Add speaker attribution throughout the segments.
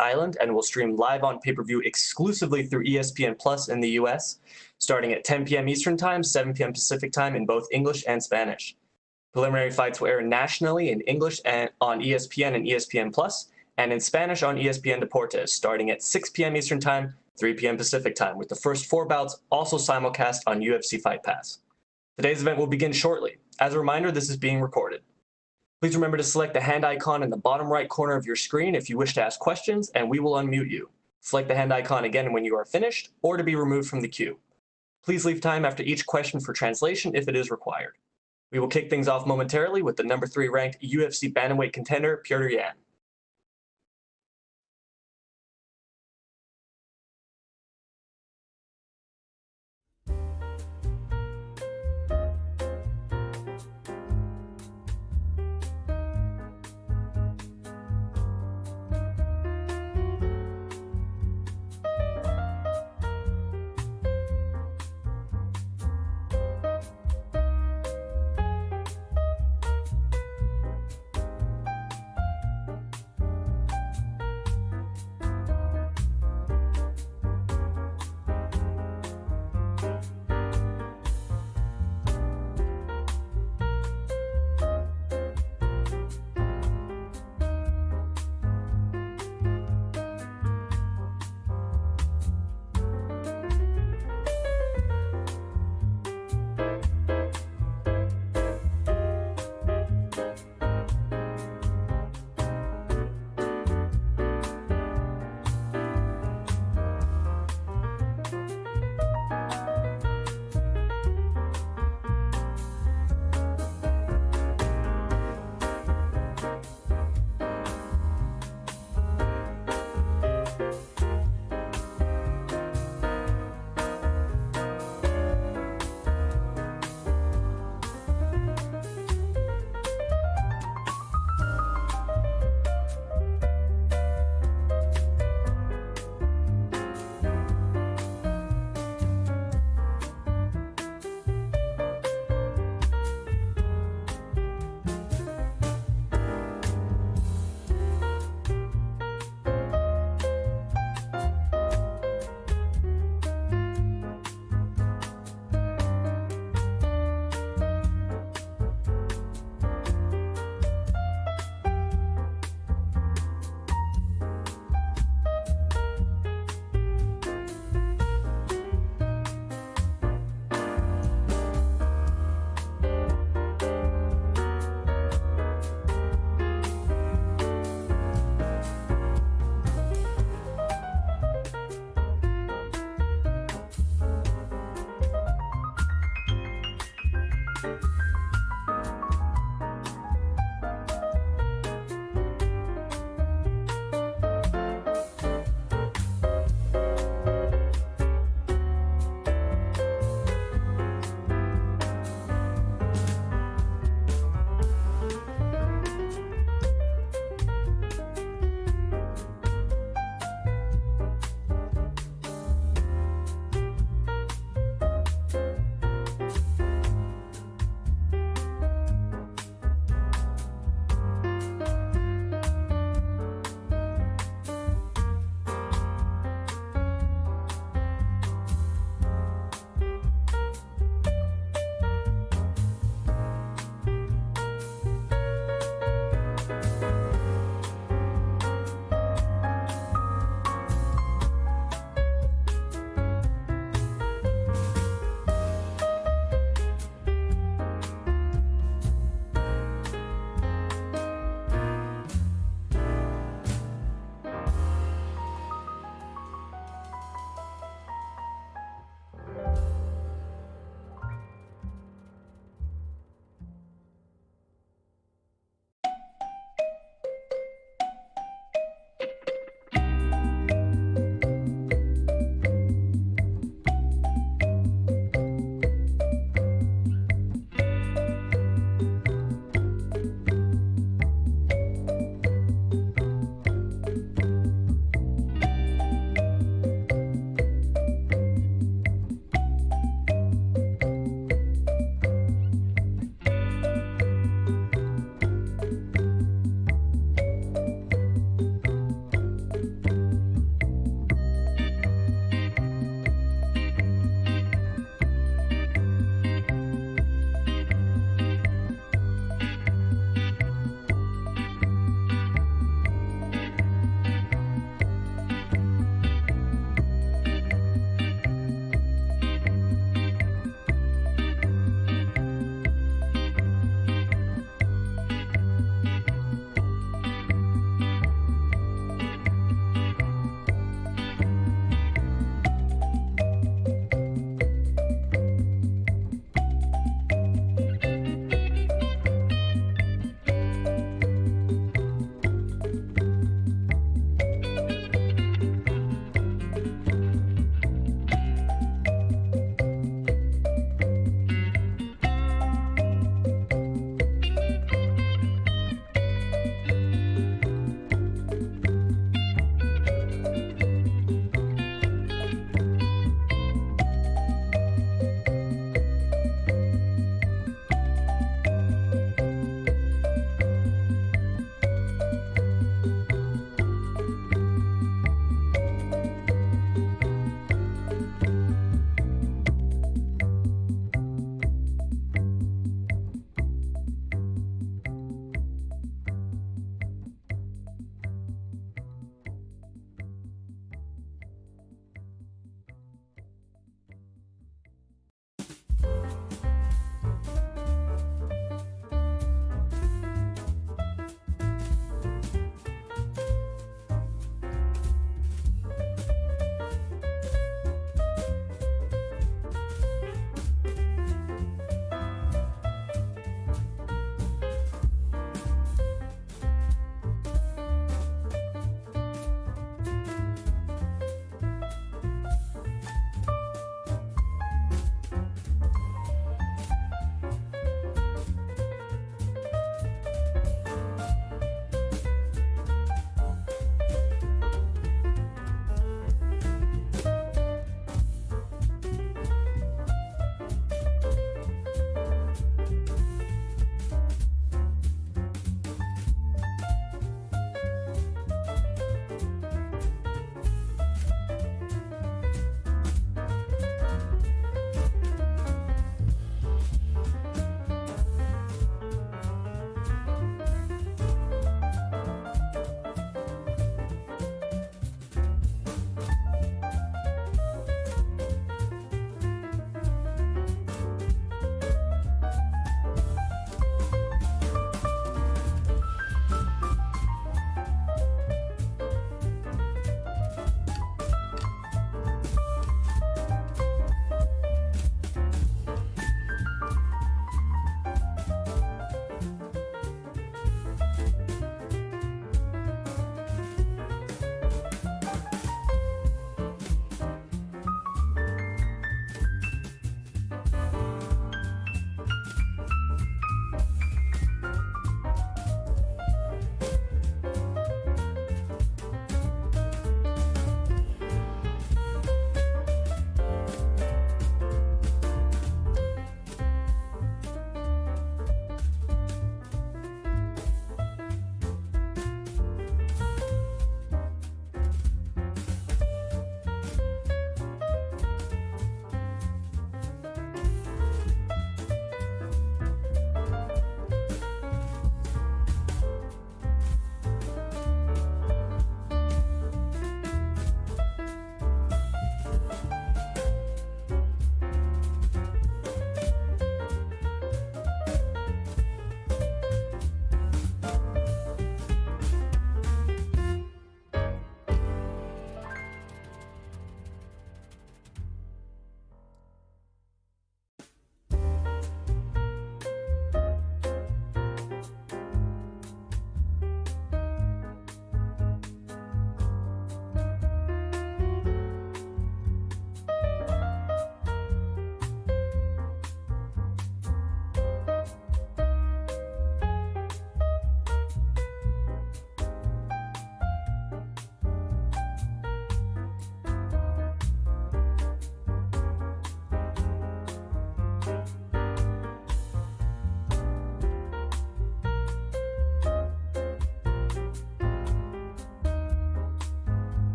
Speaker 1: Island and will stream live on pay-per-view exclusively through ESPN Plus in the US, starting at 10 p.m. Eastern Time, 7 p.m. Pacific Time in both English and Spanish. Preliminary fights will air nationally in English and on ESPN and ESPN Plus, and in Spanish on ESPN Deportes, starting at 6 p.m. Eastern Time, 3 p.m. Pacific Time, with the first 4 bouts also simulcast on UFC Fight Pass. Today's event will begin shortly. As a reminder, this is being recorded. Please remember to select the hand icon in the bottom right corner of your screen if you wish to ask questions, and we will unmute you. Select the hand icon again when you are finished, or to be removed from the queue. Please leave time after each question for translation if it is required. We will kick things off momentarily with the number 3 ranked UFC bantamweight contender, Petr Yan.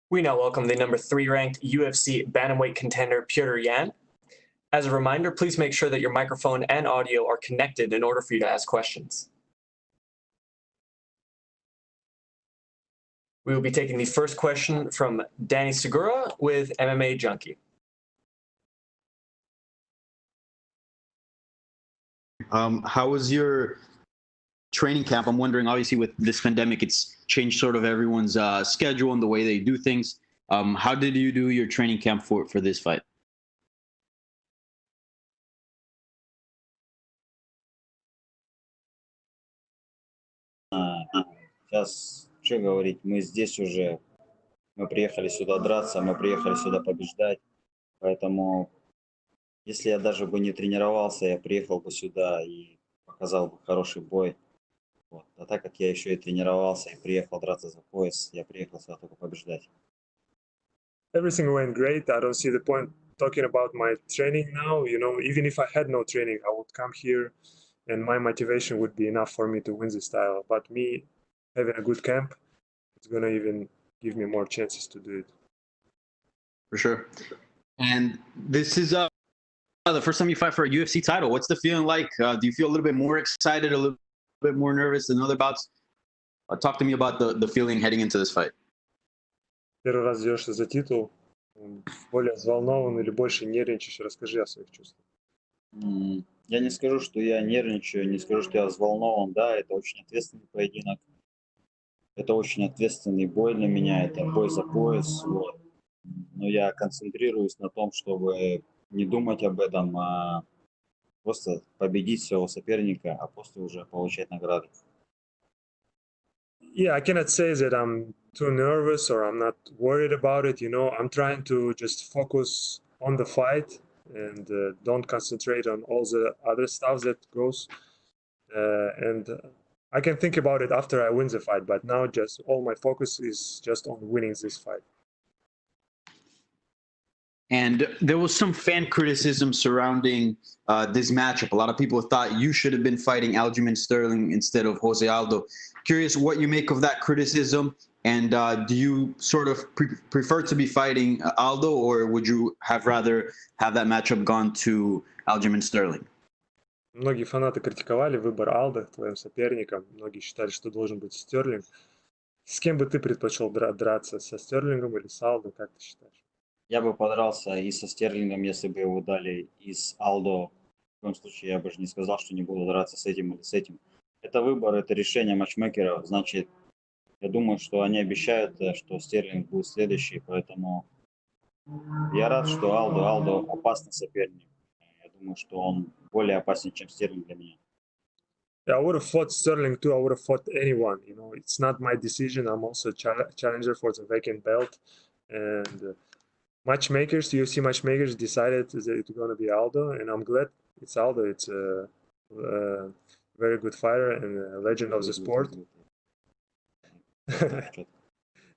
Speaker 1: We now welcome the number 3 ranked UFC bantamweight contender Petr Yan. As a reminder, please make sure that your microphone and audio are connected in order for you to ask questions. We will be taking the first question from Danny Segura with MMA Junkie.
Speaker 2: How was your training camp? I'm wondering, obviously, with this pandemic, it's changed sort of everyone's schedule and the way they do things. How did you do your training camp for this fight?
Speaker 3: Сейчас, что говорить, мы здесь уже, мы приехали сюда драться, мы приехали сюда побеждать, поэтому если я даже бы не тренировался, я приехал бы сюда и показал бы хороший бой. Вот. А так как я еще и тренировался и приехал драться за пояс, я приехал сюда только побеждать.
Speaker 4: Everything went great. I don't see the point talking about my training now. You know, even if I had no training, I would come here and my motivation would be enough for me to win this title. But me having a good camp, it's going to even give me more chances to do it.
Speaker 2: For sure. And this is the first time you fight for a UFC title. What's the feeling like? Do you feel a little bit more excited, a little bit more nervous than other bouts? Talk to me about the feeling heading into this fight.
Speaker 4: Первый раз дерешься за титул, более взволнован или больше нервничаешь? Расскажи о своих чувствах.
Speaker 3: Я не скажу, что я нервничаю, не скажу, что я взволнован. Да, это очень ответственный поединок. Это очень ответственный бой для меня, это бой за пояс. Вот. Но я концентрируюсь на том, чтобы не думать об этом, а просто победить своего соперника, а после уже получать награды.
Speaker 4: Yeah, I cannot say that I'm too nervous or I'm not worried about it. You know, I'm trying to just focus on the fight and don't concentrate on all the other stuff that goes. And I can think about it after I win the fight, but now just all my focus is just on winning this fight.
Speaker 2: And there was some fan criticism surrounding this matchup. A lot of people thought you should have been fighting Aljamain Sterling instead of Jose Aldo. Curious what you make of that criticism, and do you sort of prefer to be fighting Aldo, or would you have rather have that matchup gone to Aljamain Sterling?
Speaker 4: Многие фанаты критиковали выбор Алдо твоим соперником. Многие считали, что должен быть Стерлинг. С кем бы ты предпочел драться, со Стерлингом или с Алдо, как ты считаешь?
Speaker 3: Я бы подрался и со Стерлингом, если бы его дали, и с Алдо. В коем случае я бы же не сказал, что не буду драться с этим или с этим. Это выбор, это решение матчмейкеров. Значит, я думаю, что они обещают, что Стерлинг будет следующий, поэтому я рад, что Алдо опасный соперник. Я думаю, что он более опасен, чем Стерлинг для меня.
Speaker 4: Yeah, I would have fought Sterling too. I would have fought anyone. You know, it's not my decision. I'm also a challenger for the vacant belt, and matchmakers, UFC matchmakers decided that it's going to be Aldo, and I'm glad it's Aldo. It's a very good fighter and a legend of the sport.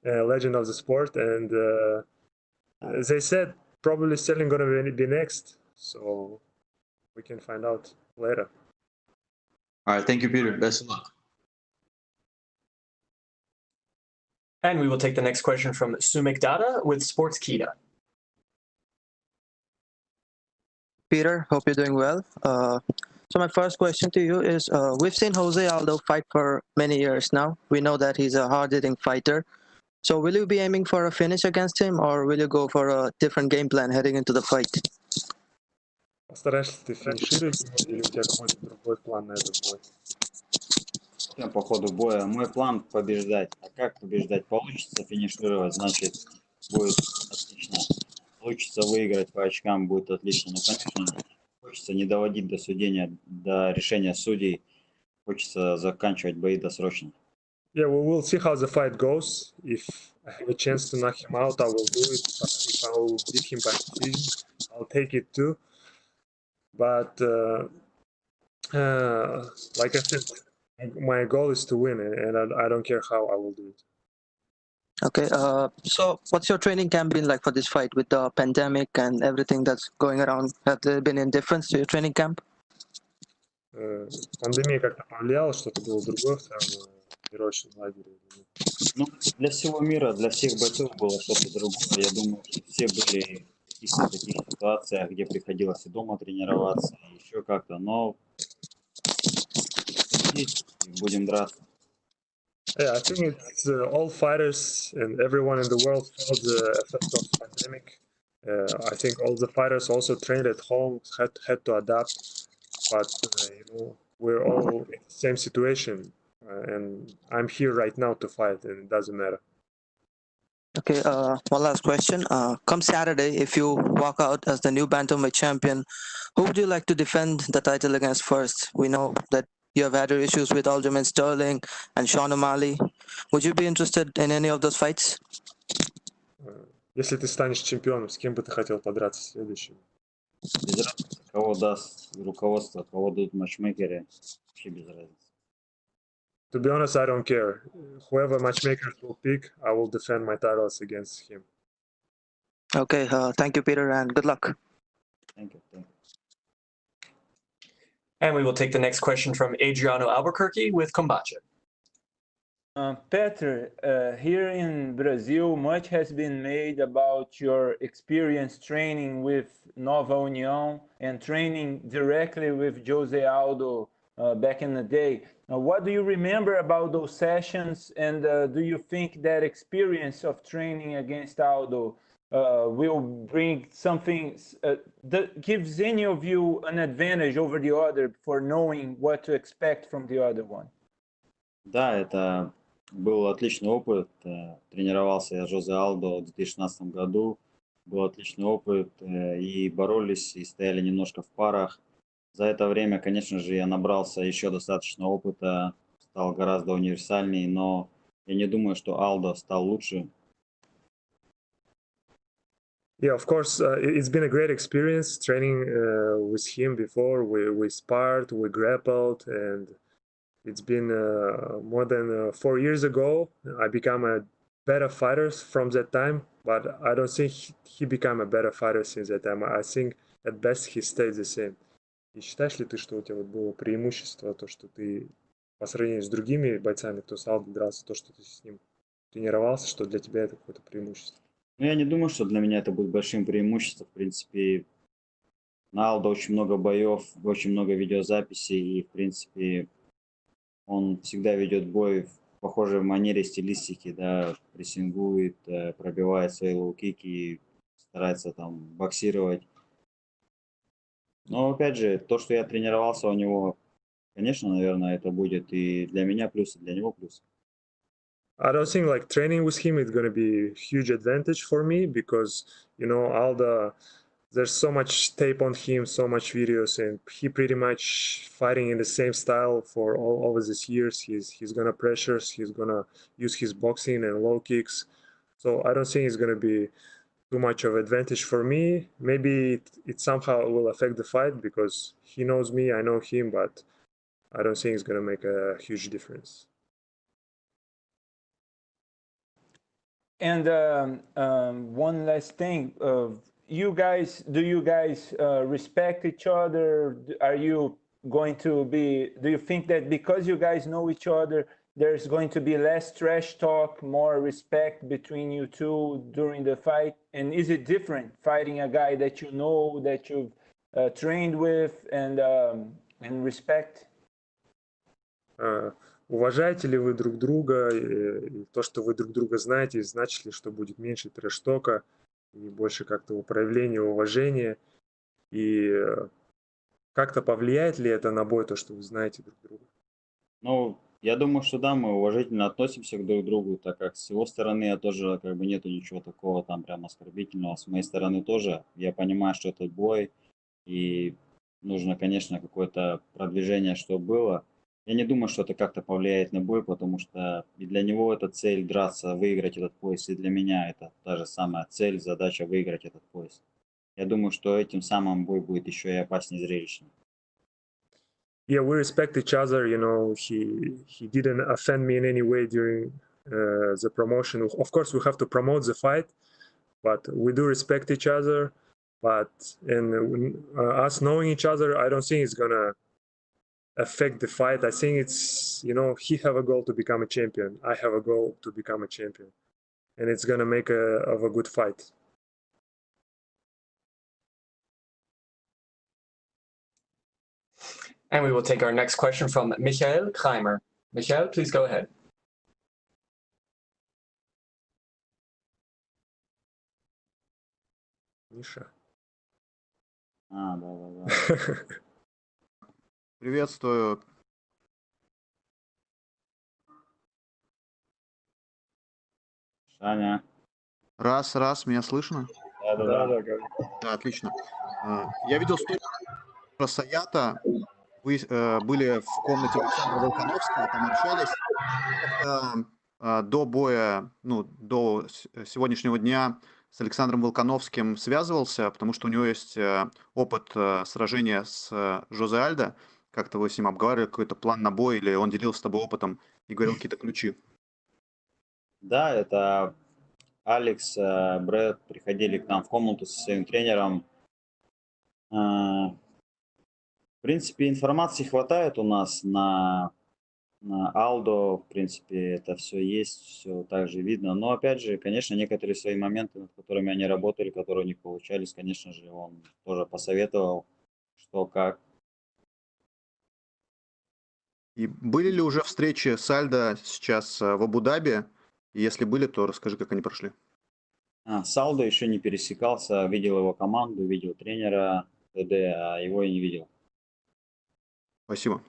Speaker 4: A legend of the sport, and as they said, probably Sterling going to be next, so we can find out later.
Speaker 2: All right, thank you, Peter. Best of luck.
Speaker 1: And we will take the next question from Sumik Dada with Sportskita.
Speaker 5: Peter, hope you're doing well. So my first question to you is, we've seen Jose Aldo fight for many years now. We know that he's a hard-hitting fighter. So will you be aiming for a finish against him, or will you go for a different game plan heading into the fight?
Speaker 4: Постараешься ты финишировать или у тебя какой-то другой план на этот бой?
Speaker 3: По ходу боя мой план побеждать. А как побеждать? Получится финишировать, значит, будет отлично. Получится выиграть по очкам, будет отлично. Но, конечно, хочется не доводить до судения, до решения судей. Хочется заканчивать бои досрочно.
Speaker 4: Yeah, we will see how the fight goes. If I have a chance to knock him out, I will do it. If I will beat him by decision, I'll take it too. But like I said, my goal is to win, and I don't care how I will do it.
Speaker 5: Okay, so what's your training camp been like for this fight with the pandemic and everything that's going around? Have there been any difference to your training camp?
Speaker 4: Пандемия как-то повлияла, что-то было другое в твоем тренировочном лагере?
Speaker 3: Ну, для всего мира, для всех бойцов было что-то другое. Я думаю, что все были в каких-то таких ситуациях, где приходилось и дома тренироваться, и еще как-то. Но здесь будем драться.
Speaker 4: Yeah, I think it's all fighters and everyone in the world felt the effect of pandemic. I think all the fighters also trained at home, had to adapt, but we're all in the same situation, and I'm here right now to fight, and it doesn't matter.
Speaker 5: Okay, one last question. Come Saturday, if you walk out as the new bantamweight champion, who would you like to defend the title against first? We know that you have had your issues with Aljamain Sterling and Sean O'Malley. Would you be interested in any of those fights?
Speaker 4: Если ты станешь чемпионом, с кем бы ты хотел подраться следующим?
Speaker 3: Без разницы, кого даст руководство, кого дадут матчмейкеры, вообще без разницы.
Speaker 4: To be honest, I don't care. Whoever matchmakers will pick, I will defend my titles against him.
Speaker 5: Okay, thank you, Peter, and good luck.
Speaker 3: Thank you, thank you.
Speaker 1: And we will take the next question from Adriano Albuquerque with Kombacha.
Speaker 6: Petr, here in Brazil, much has been made about your experience training with Nova União and training directly with Jose Aldo back in the day. What do you remember about those sessions, and do you think that experience of training against Aldo will bring something that gives any of you an advantage over the other for knowing what to expect from the other one?
Speaker 3: Да, это был отличный опыт. Тренировался я с Жозе Алдо в 2016 году. Был отличный опыт. И боролись, и стояли немножко в парах. За это время, конечно же, я набрался еще достаточно опыта. Стал гораздо универсальнее, но я не думаю, что Алдо стал лучше.
Speaker 4: Yeah, of course, it's been a great experience training with him before. We sparred, we grappled, and it's been more than 4 years ago. I became a better fighter from that time, but I don't think he became a better fighter since that time. I think at best he stayed the same. И считаешь ли ты, что у тебя вот было преимущество, то, что ты по сравнению с другими бойцами, кто с Алдо дрался, то, что ты с ним тренировался, что для тебя это какое-то преимущество?
Speaker 3: Ну, я не думаю, что для меня это будет большим преимуществом. В принципе, на Алдо очень много боев, очень много видеозаписей, и, в принципе, он всегда ведет бой в похожей манере, стилистике, да, прессингует, пробивает свои лоу-кики, старается там боксировать. Но, опять же, то, что я тренировался у него, конечно, наверное, это будет и для меня плюс, и для него плюс.
Speaker 4: I don't think like training with him is going to be a huge advantage for me because, Aldo, there's so much tape on him, so much videos, and he pretty much fighting in the same style for all over these years. He's going to pressure, he's going to use his boxing and low kicks. So I don't think it's going to be too much of advantage for me. Maybe it somehow will affect the fight because he knows me, I know him, but I don't think it's going to make a huge difference.
Speaker 6: And one last thing, do you guys respect each other? Are you going to be, do you think that because you guys know each other, there's going to be less trash talk, more respect between you two during the fight? And is it different fighting a guy that you know, that you've trained with and respect?
Speaker 4: Уважаете ли вы друг друга? И то, что вы друг друга знаете, значит ли, что будет меньше трэш-тока и больше как-то проявления уважения? И как-то повлияет ли это на бой, то, что вы знаете друг друга?
Speaker 3: Ну, я думаю, что да, мы уважительно относимся к друг другу, так как с его стороны я тоже, как бы, нету ничего такого там прям оскорбительного, с моей стороны тоже. Я понимаю, что это бой, и нужно, конечно, какое-то продвижение, что было. Я не думаю, что это как-то повлияет на бой, потому что и для него это цель драться, выиграть этот пояс, и для меня это та же самая цель, задача выиграть этот пояс. Я думаю, что этим самым бой будет еще и опаснее зрелищнее.
Speaker 4: Yeah, we respect each other. He didn't offend me in any way during the promotion. Of course, we have to promote the fight, but we do respect each other. But us knowing each other, I don't think it's gonna affect the fight. I think it's, you know, he have a goal to become a champion. I have a goal to become a champion, and it's gonna make a good fight.
Speaker 1: And we will take our next question from Michael Kreimer. Michael, please go ahead.
Speaker 4: Миша.
Speaker 3: Да.
Speaker 7: Приветствую.
Speaker 3: Саня.
Speaker 7: Раз, меня слышно?
Speaker 3: Да.
Speaker 7: Да, отлично. Я видел сторис про Саята. Вы были в комнате Александра Волконовского, там общались. Как-то до боя, ну, до сегодняшнего дня с Александром Волконовским связывался, потому что у него есть опыт сражения с Жозе Альдо. Как-то вы с ним обговаривали какой-то план на бой, или он делился с тобой опытом и говорил какие-то ключи?
Speaker 3: Да, это Алекс, Брэд приходили к нам в комнату со своим тренером. В принципе, информации хватает у нас на Aldo, в принципе, это все есть, все также видно. Но, опять же, конечно, некоторые свои моменты, над которыми они работали, которые у них получались, конечно же, он тоже посоветовал, что как.
Speaker 7: И были ли уже встречи с Альдо сейчас в Абу-Даби? И если были, то расскажи, как они прошли.
Speaker 3: С Aldo еще не пересекался, видел его команду, видел тренера ТД, а его и не видел.
Speaker 7: Спасибо.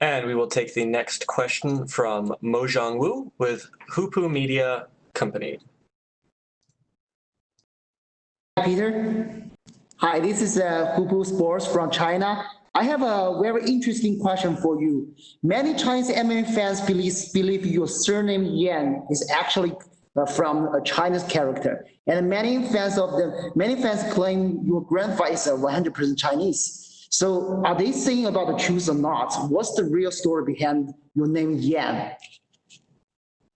Speaker 1: And we will take the next question from Mojang Wu with Hupu Media Company.
Speaker 8: Peter. Hi, this is Hupu Sports from China. I have a very interesting question for you. Many Chinese MMA fans believe your surname Yan is actually from a Chinese character, and many fans claim your grandfather is 100% Chinese. So, are they saying about the truth or not? What's the real story behind your name Yan?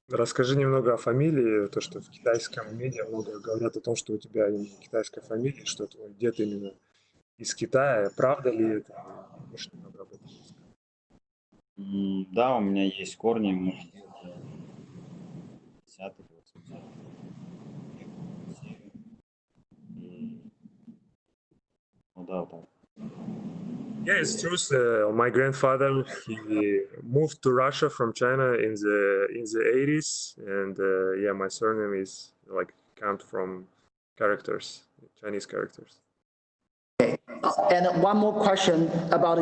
Speaker 4: Расскажи немного о фамилии, то, что в китайском медиа много говорят о том, что у тебя именно китайская фамилия, что твой дед именно из Китая. Правда ли это? Можешь немного об этом рассказать?
Speaker 3: Да, у меня есть корни, мой дед 10-х, 80-х. Ну да, вот так.
Speaker 4: Yeah, it's true. My grandfather, he moved to Russia from China in the 80s, and yeah, my surname is like comes from characters, Chinese characters.
Speaker 8: Okay. And one more question about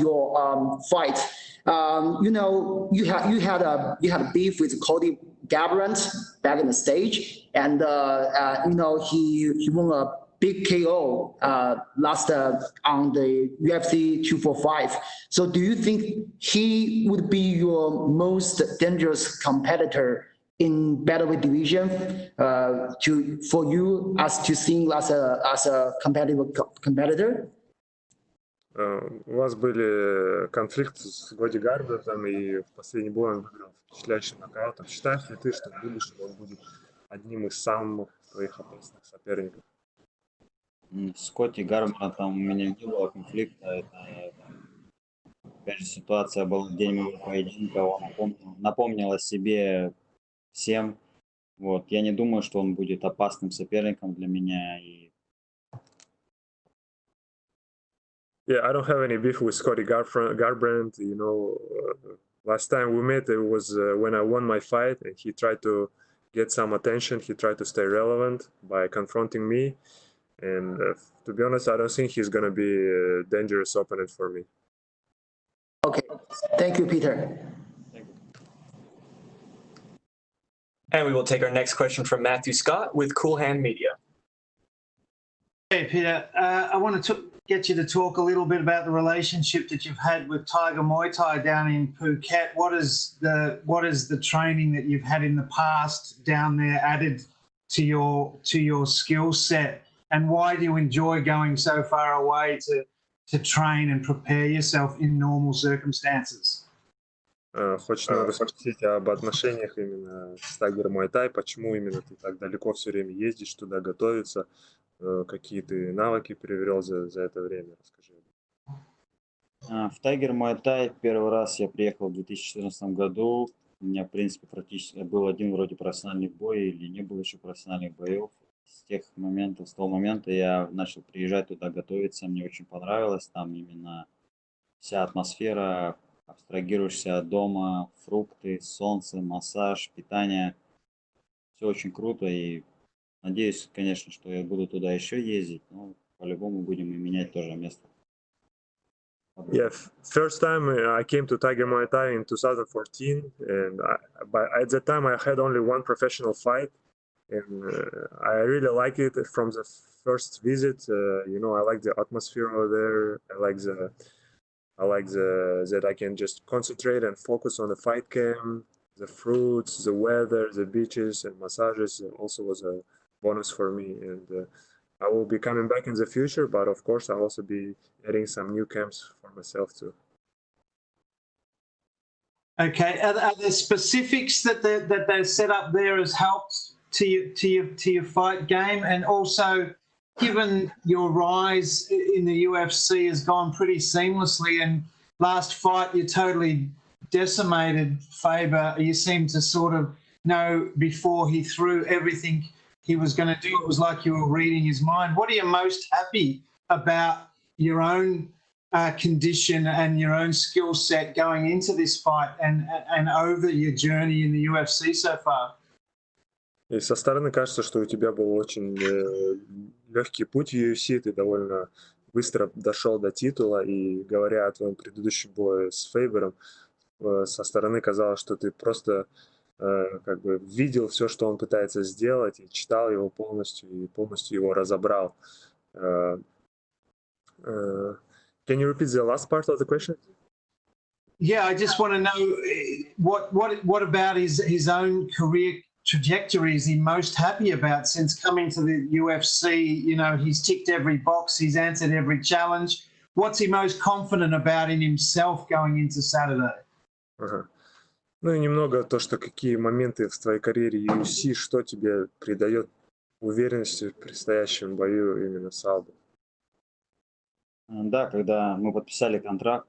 Speaker 8: your fight. You know, you had a beef with Cody Garbrandt back in the stage, and you know he won a big KO last on the UFC 245. So do you think he would be your most dangerous competitor in battleweight division for you as to seeing as a competitor?
Speaker 4: У вас были конфликты с Годи Гарбрандтом, и в последний бой он выиграл впечатляющим нокаутом. Считаешь ли ты, что в будущем он будет одним из самых твоих опасных соперников?
Speaker 3: С Коти Гарбрандтом у меня не было конфликта. Это, опять же, ситуация была в день моего поединка. Он напомнил о себе всем. Вот. Я не думаю, что он будет опасным соперником для меня.
Speaker 4: Yeah, I don't have any beef with Cody Garbrandt. You know, last time we met, it was when I won my fight, and he tried to get some attention. He tried to stay relevant by confronting me. And to be honest, I don't think he's going to be a dangerous opponent for me.
Speaker 8: Okay. Thank you, Peter.
Speaker 3: Thank you.
Speaker 1: And we will take our next question from Matthew Scott with Cool Hand Media.
Speaker 9: Hey, Peter. I want to get you to talk a little bit about the relationship that you've had with Tiger Muay Thai down in Phuket. What is the training that you've had in the past down there added to your skill set? And why do you enjoy going so far away to train and prepare yourself in normal circumstances?
Speaker 4: Хочешь немного спросить об отношениях именно с Tiger Muay Thai, почему именно ты так далеко все время ездишь туда готовиться, какие ты навыки приобрел за это время? Расскажи.
Speaker 3: В Tiger Muay Thai первый раз я приехал в 2014 году. У меня, в принципе, практически был один вроде профессиональный бой или не было еще профессиональных боев. С того момента я начал приезжать туда готовиться. Мне очень понравилось. Там именно вся атмосфера, абстрагируешься от дома, фрукты, солнце, массаж, питание. Все очень круто. И надеюсь, конечно, что я буду туда еще ездить. Но по-любому будем и менять тоже место.
Speaker 4: Yeah, first time I came to Tiger Muay Thai in 2014, and at that time I had only one professional fight, and I really like it from the first visit. You know, I like the atmosphere over there. I like that I can just concentrate and focus on the fight camp, the fruits, the weather, the beaches, and massages. Also was a bonus for me, and I will be coming back in the future, but of course I'll also be adding some new camps for myself too.
Speaker 9: Okay, are there specifics that they've set up there has helped to your fight game, and also given your rise in the UFC has gone pretty seamlessly, and last fight you totally decimated Faber. You seem to sort of know before he threw everything he was going to do. It was like you were reading his mind. What are you most happy about your own condition and your own skill set going into this fight and over your journey in the UFC so far?
Speaker 4: И со стороны кажется, что у тебя был очень легкий путь в UFC, ты довольно быстро дошел до титула, и говоря о твоем предыдущем бое с Фейбером, со стороны казалось, что ты просто как бы видел все, что он пытается сделать, и читал его полностью, и полностью его разобрал. Can you repeat the last part of the question?
Speaker 9: Yeah, I just want to know what about his own career trajectory is he most happy about since coming to the UFC? You know, he's ticked every box, he's answered every challenge. What's he most confident about in himself going into Saturday?
Speaker 4: Ага. Ну и немного то, что какие моменты в твоей карьере UFC, что тебе придает уверенности в предстоящем бою именно с Алдо?
Speaker 3: Да, когда мы подписали контракт,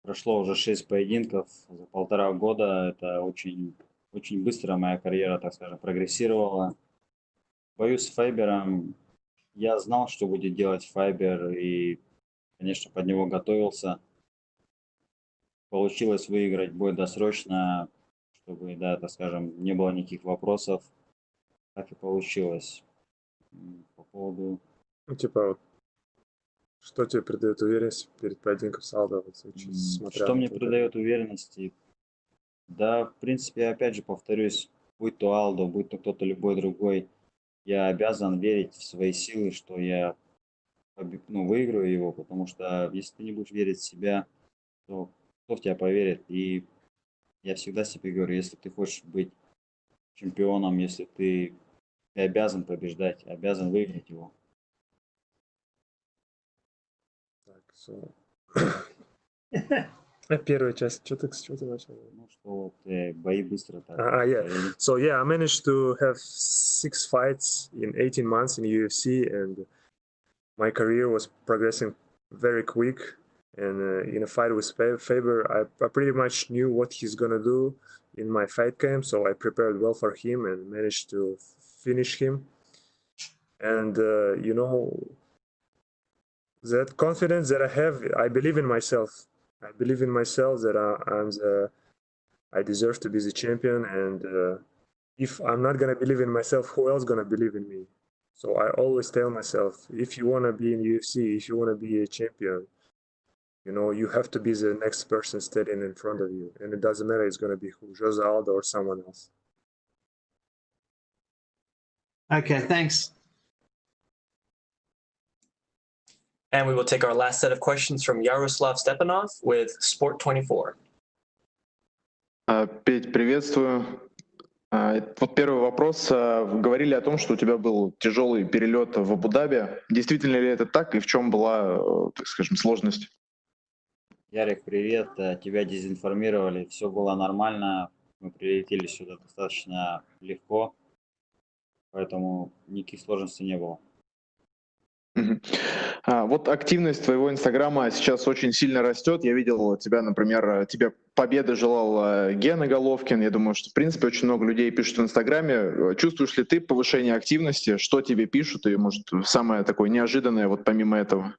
Speaker 3: прошло уже 6 поединков за 1,5 года. Это очень, очень быстро моя карьера, так скажем, прогрессировала. В бою с Файбером я знал, что будет делать Файбер, и, конечно, под него готовился. Получилось выиграть бой досрочно, чтобы, да, так скажем, не было никаких вопросов. Так и получилось. По поводу...
Speaker 4: Ну, типа, что тебе придает уверенность перед поединком с Алдо?
Speaker 3: Что мне придает уверенности? Да, в принципе, опять же повторюсь, будь то Алдо, будь то кто-то любой другой, я обязан верить в свои силы, что я выиграю его, потому что если ты не будешь верить в себя, то кто в тебя поверит? И я всегда себе говорю, если ты хочешь быть чемпионом, если ты обязан побеждать, обязан выиграть его.
Speaker 4: Так, первая часть, что ты начал?
Speaker 3: Ну, что вот бои быстро так.
Speaker 4: Yeah. So yeah, I managed to have 6 fights in 18 months in UFC, and my career was progressing very quick. And in a fight with Faber, I pretty much knew what he's gonna do in my fight camp, so I prepared well for him and managed to finish him. And you know, that confidence that I have, I believe in myself. I believe in myself that I deserve to be the champion, and if I'm not gonna believe in myself, who else gonna believe in me? So I always tell myself, if you wanna be in UFC, if you wanna be a champion, you know, you have to be the next person standing in front of you, and it doesn't matter it's gonna be who, Jose Aldo or someone else.
Speaker 9: Okay, thanks.
Speaker 1: And we will take our last set of questions from Yaroslav Stepanov with Sport24.
Speaker 10: Петь, приветствую. Вот первый вопрос. Говорили о том, что у тебя был тяжелый перелет в Абу-Даби. Действительно ли это так, и в чем была, так скажем, сложность?
Speaker 3: Ярик, привет. Тебя дезинформировали. Все было нормально. Мы прилетели сюда достаточно легко, поэтому никаких сложностей не было.
Speaker 10: Мгм. Вот активность твоего инстаграма сейчас очень сильно растет. Я видел тебя, например, тебе победы желал Гена Головкин. Я думаю, что, в принципе, очень много людей пишут в инстаграме. Чувствуешь ли ты повышение активности? Что тебе пишут? И, может, самое такое неожиданное, вот помимо этого,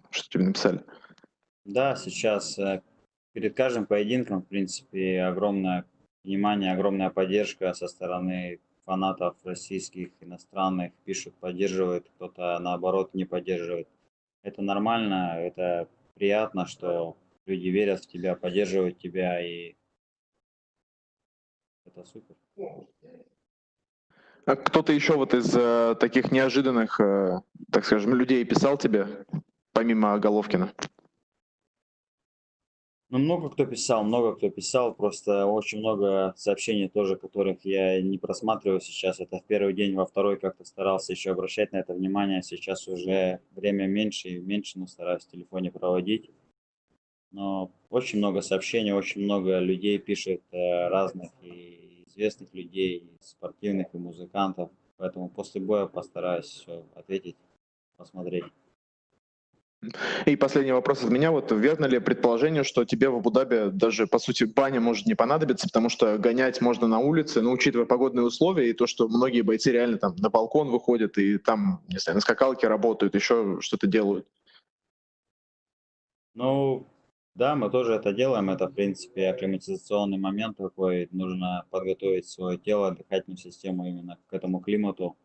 Speaker 10: что тебе написали?
Speaker 3: Да, сейчас перед каждым поединком, в принципе, огромное внимание, огромная поддержка со стороны фанатов российских, иностранных. Пишут, поддерживают, кто-то, наоборот, не поддерживает. Это нормально, это приятно, что люди верят в тебя, поддерживают тебя, и это супер.
Speaker 10: А кто-то еще вот из таких неожиданных, так скажем, людей писал тебе, помимо Головкина?
Speaker 3: Ну, много кто писал, просто очень много сообщений тоже, которых я не просматриваю сейчас. Это в первый день, во второй как-то старался еще обращать на это внимание. Сейчас уже время меньше и меньше, но стараюсь в телефоне проводить. Но очень много сообщений, очень много людей пишет, разных и известных людей, и спортивных, и музыкантов. Поэтому после боя постараюсь все ответить, посмотреть.
Speaker 10: И последний вопрос от меня. Вот верно ли предположение, что тебе в Абу-Даби даже, по сути, баня может не понадобиться, потому что гонять можно на улице, но учитывая погодные условия и то, что многие бойцы реально там на балкон выходят и там, не знаю, на скакалке работают, еще что-то делают.
Speaker 3: Ну, да, мы тоже это делаем. Это, в принципе, акклиматизационный момент такой. Нужно подготовить свое тело, дыхательную систему именно к этому климату.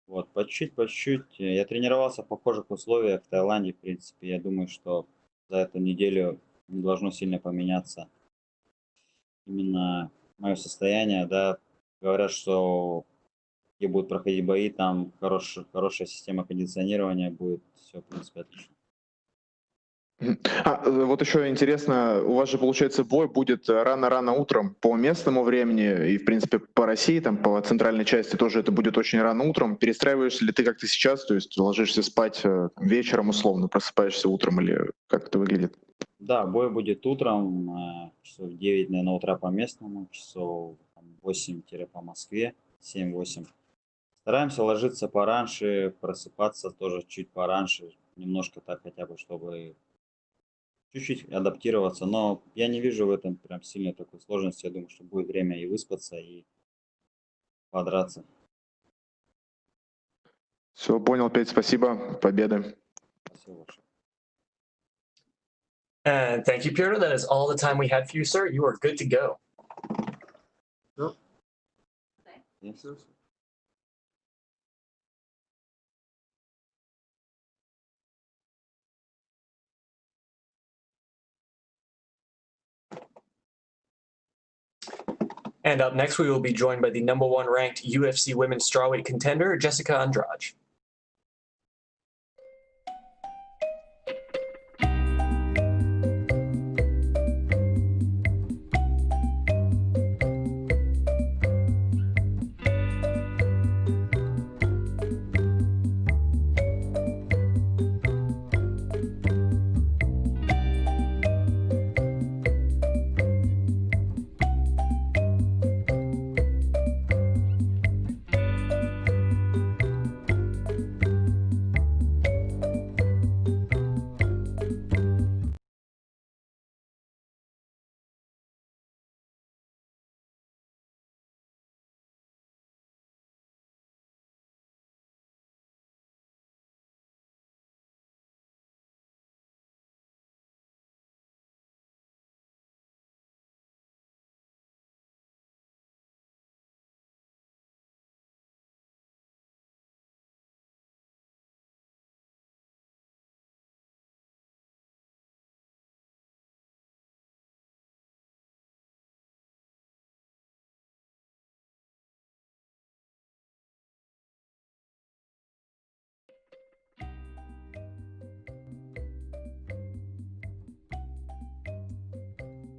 Speaker 3: Вот, по чуть-чуть, по чуть-чуть. Я тренировался в похожих условиях в Таиланде, в принципе. Я думаю, что за эту неделю не должно сильно поменяться именно мое состояние, да. Говорят, что где будут проходить бои, там хорошая система кондиционирования будет. Все, в принципе, отлично.
Speaker 10: Вот еще интересно, у вас же, получается, бой будет рано-рано утром по местному времени и, в принципе, по России, там, по центральной части тоже это будет очень рано утром. Перестраиваешься ли ты как-то сейчас, то есть ложишься спать вечером условно, просыпаешься утром или как это выглядит?
Speaker 3: Да, бой будет утром, часов 9, наверное, утра по местному, часов 8 по Москве, 7-8. Стараемся ложиться пораньше, просыпаться тоже чуть пораньше, немножко так хотя бы, чтобы чуть-чуть адаптироваться. Но я не вижу в этом прям сильной такой сложности. Я думаю, что будет время и выспаться, и подраться.
Speaker 10: Все, понял, Петь, спасибо, победы.
Speaker 3: Спасибо большое.
Speaker 1: And thank you, Piotr. That is all the time we had for you, sir. You are good to go.
Speaker 3: Yes.
Speaker 1: And up next, we will be joined by the #1 ranked UFC women's strawweight contender, Jessica Andrade.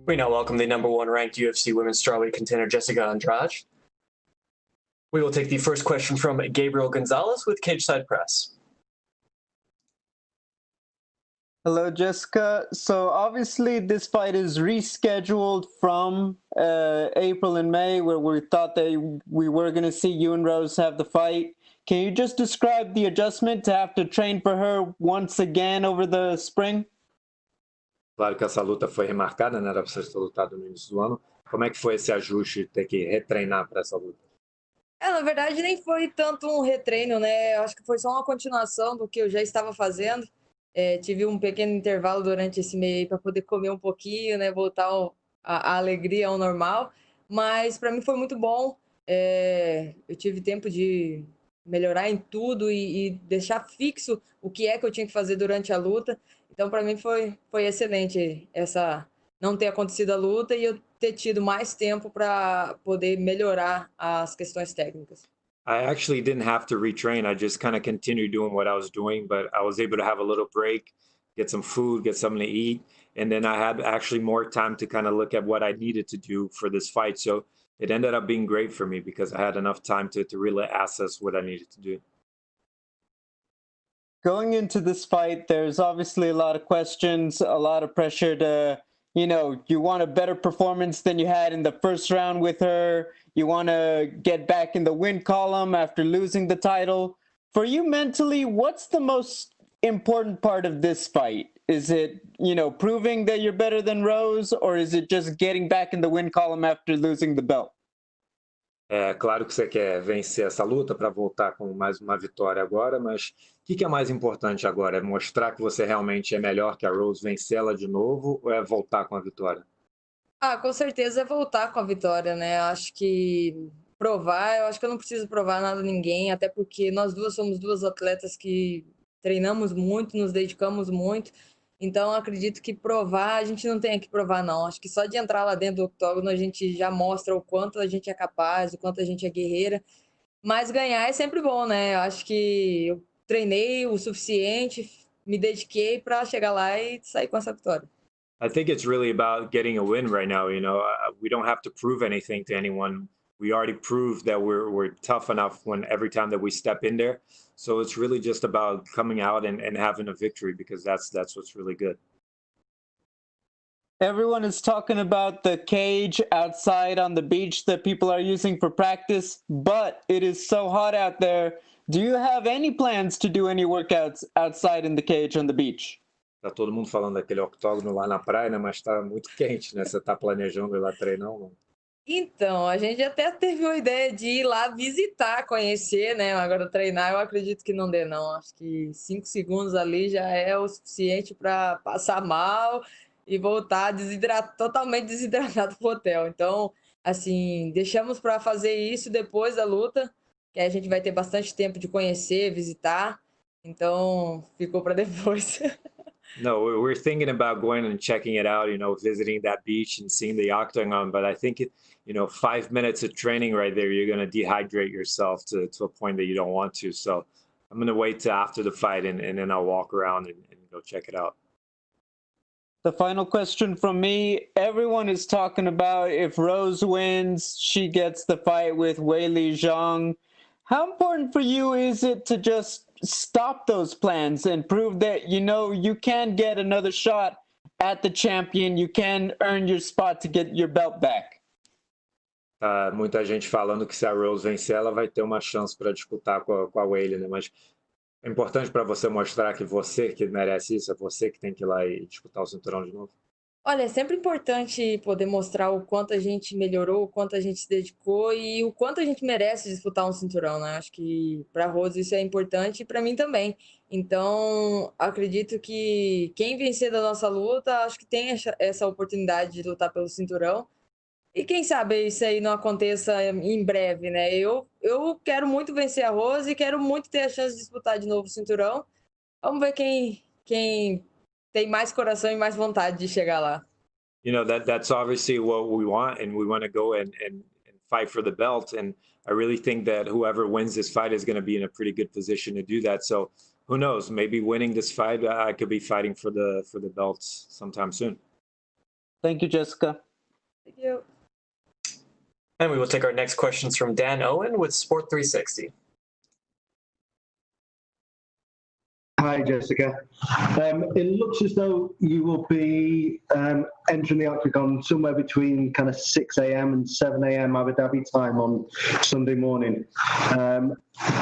Speaker 1: We now welcome the #1 ranked UFC women's strawweight contender, Jessica Andrade. We will take the first question from Gabriel Gonzalez with Cageside Press.
Speaker 11: Hello, Jessica. So obviously this fight is rescheduled from April and May, where we thought that we were going to see you and Rose have the fight. Can you just describe the adjustment to have to train for her once again over the spring?
Speaker 12: Claro que essa luta foi remarcada, né? Era para você ter lutado no início do ano. Como é que foi esse ajuste, ter que retreinar para essa luta?
Speaker 13: Na verdade, nem foi tanto um retreino, né? Eu acho que foi só uma continuação do que eu já estava fazendo. Tive um pequeno intervalo durante esse meio para poder comer um pouquinho, né? Voltar a alegria ao normal. Mas para mim foi muito bom. Eu tive tempo de melhorar em tudo e deixar fixo o que é que eu tinha que fazer durante a luta. Então, para mim foi excelente não ter acontecido a luta e eu ter tido mais tempo para poder melhorar as questões técnicas.
Speaker 12: I actually didn't have to retrain. I just kind of continued doing what I was doing, but I was able to have a little break, get some food, get something to eat. And then I had actually more time to kind of look at what I needed to do for this fight. So it ended up being great for me because I had enough time to really assess what I needed to do.
Speaker 11: Going into this fight, there's obviously a lot of questions, a lot of pressure to, you want a better performance than you had in the first round with her. You want to get back in the win column after losing the title. For you mentally, what's the most important part of this fight? Is it, proving that you're better than Rose, or is it just getting back in the win column after losing the belt?
Speaker 12: É claro que você quer vencer essa luta para voltar com mais uma vitória agora, mas o que é mais importante agora? É mostrar que você realmente é melhor que a Rose, vencê-la de novo, ou é voltar com a vitória?
Speaker 13: Com certeza é voltar com a vitória, né? Acho que eu acho que eu não preciso provar nada a ninguém, até porque nós duas somos duas atletas que treinamos muito, nos dedicamos muito. Então, acredito que provar, a gente não tem que provar, não. Acho que só de entrar lá dentro do octógono, a gente já mostra o quanto a gente é capaz, o quanto a gente é guerreira. Mas ganhar é sempre bom, né? Acho que eu treinei o suficiente, me dediquei para chegar lá e sair com essa vitória.
Speaker 12: I think it's really about getting a win right now. We don't have to prove anything to anyone. We already proved that we're tough enough every time that we step in there. So it's really just about coming out and having a victory because that's what's really good.
Speaker 11: Everyone is talking about the cage outside on the beach that people are using for practice, but it is so hot out there. Do you have any plans to do any workouts outside in the cage on the beach?
Speaker 12: Tá todo mundo falando daquele octógono lá na praia, né? Mas tá muito quente, né? Você tá planejando ir lá treinar ou não?
Speaker 13: Então, a gente até teve uma ideia de ir lá visitar, conhecer, né? Agora treinar, eu acredito que não dê, não. Acho que 5 segundos ali já é o suficiente para passar mal e voltar totalmente desidratado pro hotel. Então, assim, deixamos para fazer isso depois da luta, que aí a gente vai ter bastante tempo de conhecer, visitar. Então, ficou para depois.
Speaker 12: No, we're thinking about going and checking it out, visiting that beach and seeing the octagon. But I think, 5 minutes of training right there, you're going to dehydrate yourself to a point that you don't want to. So I'm going to wait till after the fight and then I'll walk around and go check it out.
Speaker 11: The final question from me. Everyone is talking about if Rose wins, she gets the fight with Weili Zhang. How important for you is it to just stop those plans and prove that, you can get another shot at the champion, you can earn your spot to get your belt back?
Speaker 12: Muita gente falando que se a Rose vencer, ela vai ter uma chance para disputar com a Weili, né? Mas é importante para você mostrar que você que merece isso, é você que tem que ir lá e disputar o cinturão de novo.
Speaker 13: Olha, é sempre importante poder mostrar o quanto a gente melhorou, o quanto a gente se dedicou e o quanto a gente merece disputar um cinturão, né? Acho que para a Rose isso é importante e para mim também. Então, acredito que quem vencer da nossa luta, acho que tem essa oportunidade de lutar pelo cinturão. E quem sabe isso aí não aconteça em breve, né? Eu quero muito vencer a Rose e quero muito ter a chance de disputar de novo o cinturão. Vamos ver quem tem mais coração e mais vontade de chegar lá.
Speaker 12: That's obviously what we want, and we want to go and fight for the belt. And I really think that whoever wins this fight is going to be in a pretty good position to do that. So who knows? Maybe winning this fight, I could be fighting for the belts sometime soon.
Speaker 11: Thank you, Jessica.
Speaker 13: Thank you.
Speaker 1: And we will take our next questions from Dan Owen with Sport 360.
Speaker 14: Hi, Jessica. It looks as though you will be entering the octagon somewhere between kind of 6 a.m. and 7 a.m. Abu Dhabi time on Sunday morning.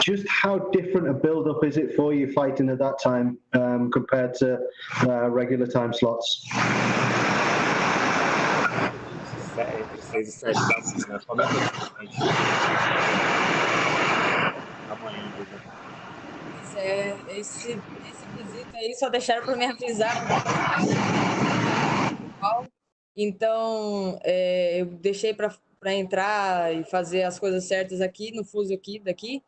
Speaker 14: Just how different a build-up is it for you fighting at that time compared to regular time slots?
Speaker 13: Esse quesito aí só deixaram para me avisar. Então, eu deixei para entrar e fazer as coisas certas aqui no fuso aqui daqui.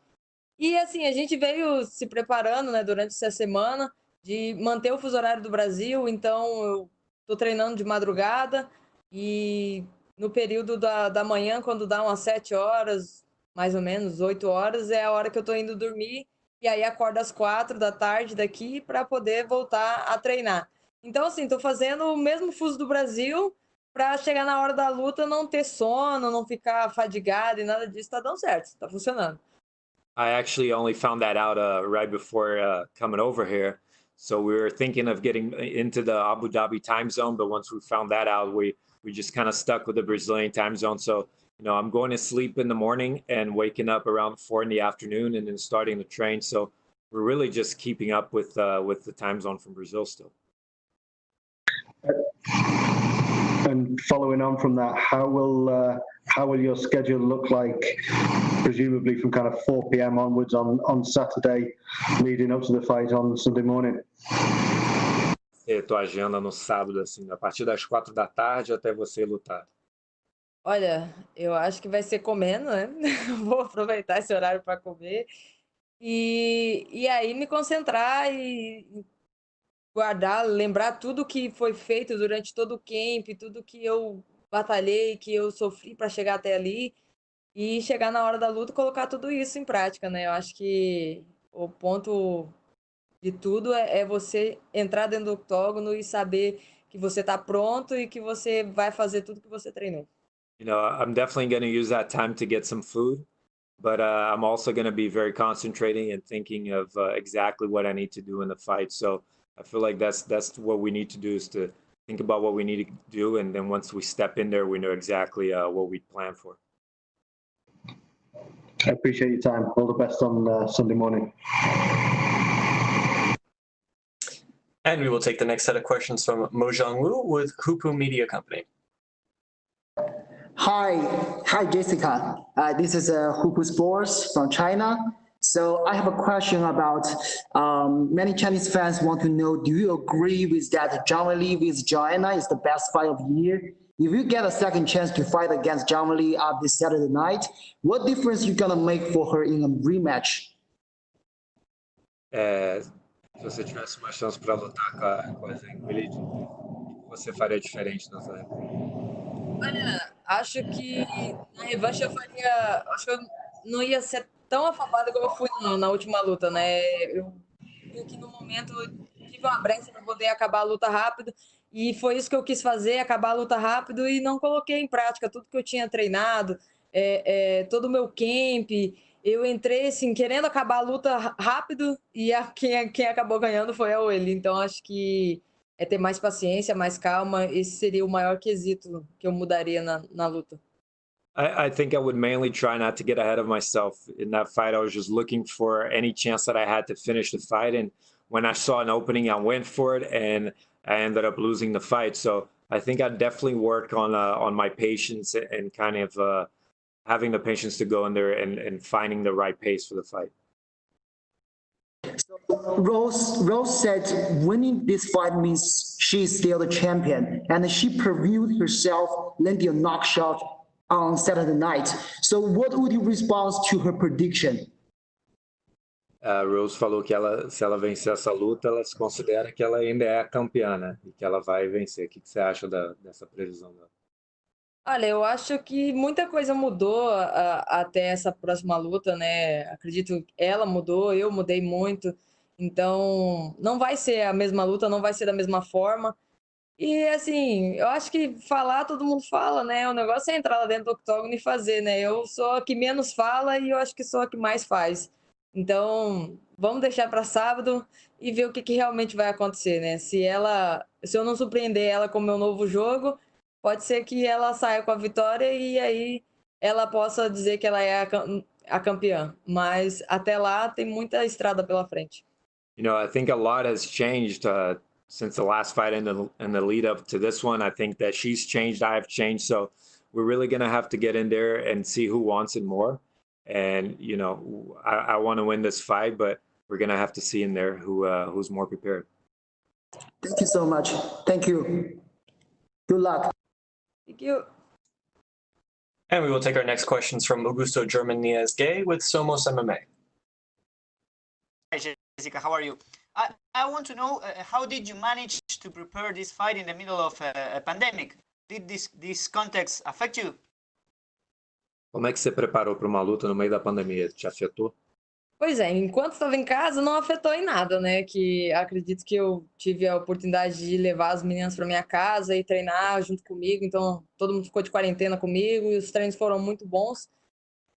Speaker 13: E assim, a gente veio se preparando, né, durante essa semana de manter o fuso horário do Brasil. Então, eu tô treinando de madrugada e no período da manhã, quando dá umas 7 horas, mais ou menos 8 horas, é a hora que eu tô indo dormir. E aí acordo às 4 da tarde daqui para poder voltar a treinar. Então, assim, tô fazendo o mesmo fuso do Brasil para chegar na hora da luta, não ter sono, não ficar fadigado e nada disso. Tá dando certo, tá funcionando.
Speaker 12: I actually only found that out right before coming over here. So we were thinking of getting into the Abu Dhabi time zone, but once we found that out, we just kind of stuck with the Brazilian time zone. So, you know, I'm going to sleep in the morning and waking up around 4 in the afternoon and then starting to train. So we're really just keeping up with the time zone from Brazil still.
Speaker 14: And following on from that, how will your schedule look like, presumably from kind of 4 p.m. onwards on Saturday, leading up to the fight on Sunday morning?
Speaker 12: Tua agenda no sábado, assim, a partir das 4 da tarde até você lutar.
Speaker 13: Olha, eu acho que vai ser comendo, né? Vou aproveitar esse horário para comer e aí me concentrar e guardar, lembrar tudo que foi feito durante todo o camp, tudo que eu batalhei, que eu sofri para chegar até ali e chegar na hora da luta e colocar tudo isso em prática, né? Eu acho que o ponto de tudo é você entrar dentro do octógono e saber que você está pronto e que você vai fazer tudo que você treinou.
Speaker 12: You know, I'm definitely going to use that time to get some food, but I'm also going to be very concentrating and thinking of exactly what I need to do in the fight. So I feel like that's what we need to do, is to think about what we need to do, and then once we step in there, we know exactly what we plan for.
Speaker 14: I appreciate your time. All the best on Sunday morning.
Speaker 1: And we will take the next set of questions from Mojang Wu with Hupu Media Company.
Speaker 8: Hi, Jessica. This is Hupu Sports from China. So I have a question about many Chinese fans want to know, do you agree with that Zhang Li with Joanna is the best fight of the year? If you get a second chance to fight against Zhang Li this Saturday night, what difference you gonna make for her in a rematch?
Speaker 12: Se você tivesse uma chance para lutar com a Zhang Li, o que você faria diferente nessa época?
Speaker 13: Olha, acho que na revanche acho que eu não ia ser tão afobada como eu fui na última luta, né? Eu vi que no momento eu tive uma brecha para poder acabar a luta rápido e foi isso que eu quis fazer, acabar a luta rápido, e não coloquei em prática tudo que eu tinha treinado, todo o meu camp. Eu entrei assim, querendo acabar a luta rápido e quem acabou ganhando foi ele. Então acho que é ter mais paciência, mais calma. Esse seria o maior quesito que eu mudaria na luta.
Speaker 12: I think I would mainly try not to get ahead of myself in that fight. I was just looking for any chance that I had to finish the fight, and when I saw an opening, I went for it, and I ended up losing the fight. So I think I'd definitely work on my patience and kind of having the patience to go in there and finding the right pace for the fight.
Speaker 8: So Rose said winning this fight means she's still the champion, and she previewed herself landing a knock shot on Saturday night. So what would you respond to her prediction?
Speaker 12: Rose falou que se ela vencer essa luta, ela se considera que ela ainda é a campeã, né? E que ela vai vencer. O que você acha dessa previsão dela?
Speaker 13: Olha, eu acho que muita coisa mudou até essa próxima luta, né? Acredito que ela mudou, eu mudei muito. Então, não vai ser a mesma luta, não vai ser da mesma forma. E, assim, eu acho que falar, todo mundo fala, né? O negócio é entrar lá dentro do octógono e fazer, né? Eu sou a que menos fala e eu acho que sou a que mais faz. Então, vamos deixar para sábado e ver o que realmente vai acontecer, né? Se eu não surpreender ela com o meu novo jogo, pode ser que ela saia com a vitória e aí ela possa dizer que ela é a campeã. Mas até lá tem muita estrada pela frente.
Speaker 12: You know, I think a lot has changed since the last fight and the lead up to this one. I think that she's changed, I've changed. So we're really going to have to get in there and see who wants it more. And, you know, I want to win this fight, but we're going to have to see in there who's more prepared.
Speaker 8: Thank you so much. Thank you. Good luck.
Speaker 13: Thank you.
Speaker 1: And we will take our next questions from Augusto German Niaz Gay with Somos MMA.
Speaker 15: Hi, Jessica, how are you? I want to know how did you manage to prepare this fight in the middle of a pandemic? Did this context affect you?
Speaker 12: Como é que você preparou para uma luta no meio da pandemia? Te afetou?
Speaker 13: Pois é, enquanto estava em casa não afetou em nada, né? Que acredito que eu tive a oportunidade de levar as meninas para minha casa e treinar junto comigo, então todo mundo ficou de quarentena comigo e os treinos foram muito bons.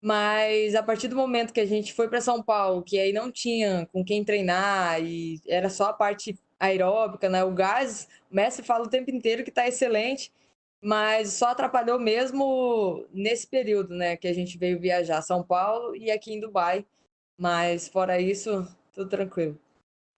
Speaker 13: Mas a partir do momento que a gente foi para São Paulo, que aí não tinha com quem treinar e era só a parte aeróbica, né? O gás, o mestre fala o tempo inteiro que está excelente, mas só atrapalhou mesmo nesse período, né? Que a gente veio viajar a São Paulo e aqui em Dubai. Mas fora isso, tudo tranquilo.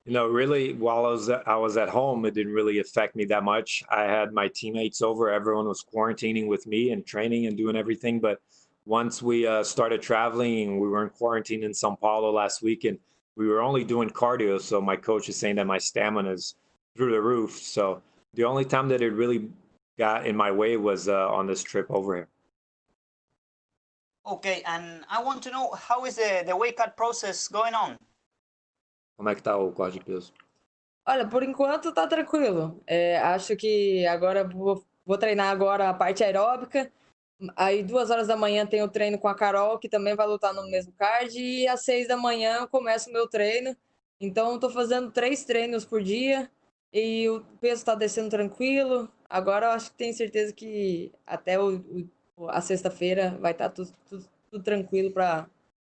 Speaker 12: You know, really, while I was at home, it didn't really affect me that much. I had my teammates over. Everyone was quarantining with me and training and doing everything. But once we started traveling, we were in quarantine in São Paulo last week, and we were only doing cardio. So my coach is saying that my stamina is through the roof. So the only time that it really got in my way was on this trip over here.
Speaker 15: Okay, and I want to know how is the weight cut process going on?
Speaker 12: Como é que tá o corte de peso?
Speaker 13: Olha, por enquanto tá tranquilo. Acho que agora vou treinar agora a parte aeróbica. Aí 2 horas da manhã tem o treino com a Carol, que também vai lutar no mesmo card. E às 6 da manhã eu começo o meu treino. Então eu tô fazendo 3 treinos por dia. E o peso tá descendo tranquilo. Agora eu acho que tenho certeza que até a sexta-feira vai estar tudo tranquilo para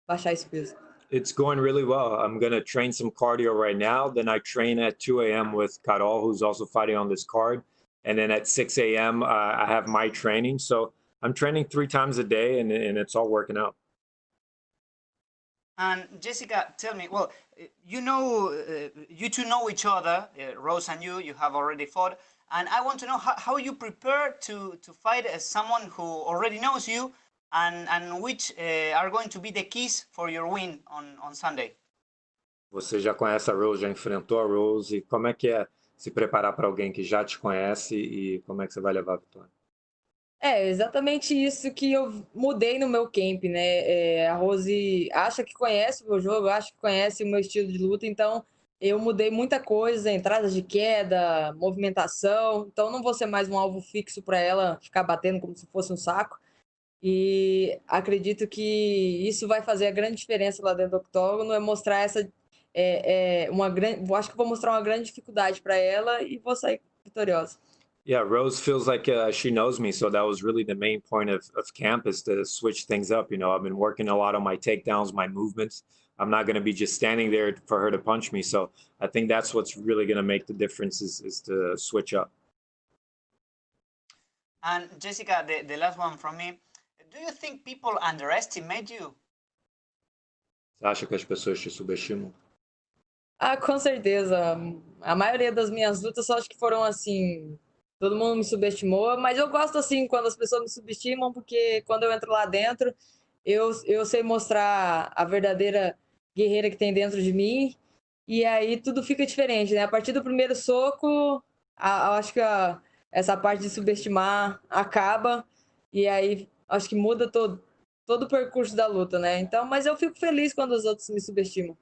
Speaker 13: baixar esse peso.
Speaker 12: It's going really well. I'm going to train some cardio right now. Then I train at 2 a.m. with Carol, who's also fighting on this card. And then at 6 a.m., I have my training. So I'm training 3 times a day, and it's all working out.
Speaker 15: And Jessica, tell me, well, you know, you two know each other, Rose and you have already fought. And I want to know how you prepare to fight as someone who already knows you, and which are going to be the keys for your win on Sunday.
Speaker 12: Você já conhece a Rose, já enfrentou a Rose, e como é que é se preparar para alguém que já te conhece e como é que você vai levar a vitória?
Speaker 13: É exatamente isso que eu mudei no meu camp, né? A Rose acha que conhece o meu jogo, acha que conhece o meu estilo de luta, então eu mudei muita coisa, entradas de queda, movimentação, então não vou ser mais um alvo fixo para ela ficar batendo como se fosse um saco. E acredito que isso vai fazer a grande diferença lá dentro do octógono, é mostrar acho que vou mostrar uma grande dificuldade para ela e vou sair vitoriosa.
Speaker 12: Yeah, Rose feels like she knows me, so that was really the main point of camp, is to switch things up. You know, I've been working a lot on my takedowns, my movements. I'm not going to be just standing there for her to punch me. So I think that's what's really going to make the difference is to switch up.
Speaker 15: And Jessica, the last one from me. Do you think people underestimate you?
Speaker 12: Você acha que as pessoas te subestimam?
Speaker 13: Ah, com certeza. A maioria das minhas lutas só acho que foram assim, todo mundo me subestimou, mas eu gosto assim quando as pessoas me subestimam, porque quando eu entro lá dentro, eu sei mostrar a verdadeira guerreira que tem dentro de mim, e aí tudo fica diferente, né? A partir do primeiro soco, acho que essa parte de subestimar acaba, e aí acho que muda todo o percurso da luta, né? Então, mas eu fico feliz quando os outros me subestimam.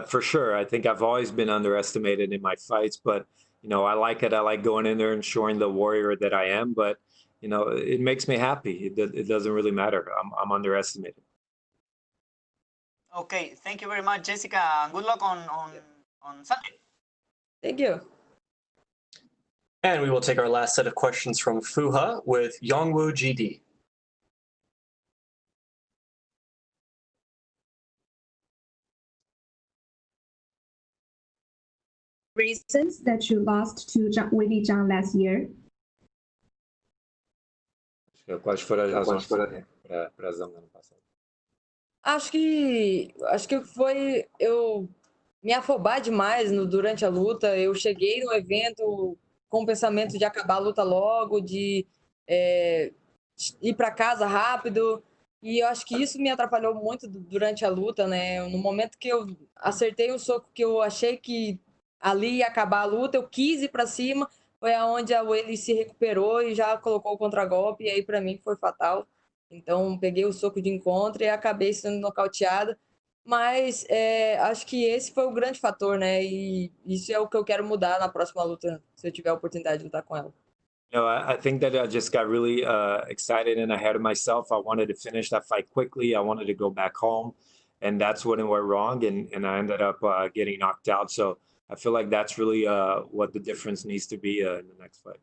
Speaker 12: For sure. I think I've always been underestimated in my fights, but, you know, I like it. I like going in there and showing the warrior that I am, but, you know, it makes me happy. It doesn't really matter. I'm underestimated.
Speaker 15: Okay, thank you very much, Jessica, and good luck on Sunday.
Speaker 13: Thank you.
Speaker 1: And we will take our last set of questions from Fuha with Yongwoo GD.
Speaker 16: reasons that you lost to Willie John last year?
Speaker 12: Quais foram as razões para a lesão do ano passado?
Speaker 13: Acho que foi eu me afobar demais durante a luta. Eu cheguei no evento com o pensamento de acabar a luta logo, de ir para casa rápido. E eu acho que isso me atrapalhou muito durante a luta, né? No momento que eu acertei um soco que eu achei que ali ia acabar a luta, eu quis ir para cima, foi aonde a Weili se recuperou e já colocou o contragolpe, e aí para mim foi fatal. Então peguei o soco de encontro e acabei sendo nocauteada. Mas acho que esse foi o grande fator, né? E isso é o que eu quero mudar na próxima luta, se eu tiver a oportunidade de lutar com ela.
Speaker 12: No, I think that I just got really excited and ahead of myself. I wanted to finish that fight quickly. I wanted to go back home, and that's when it went wrong, and I ended up getting knocked out. So I feel like that's really what the difference needs to be in the next fight.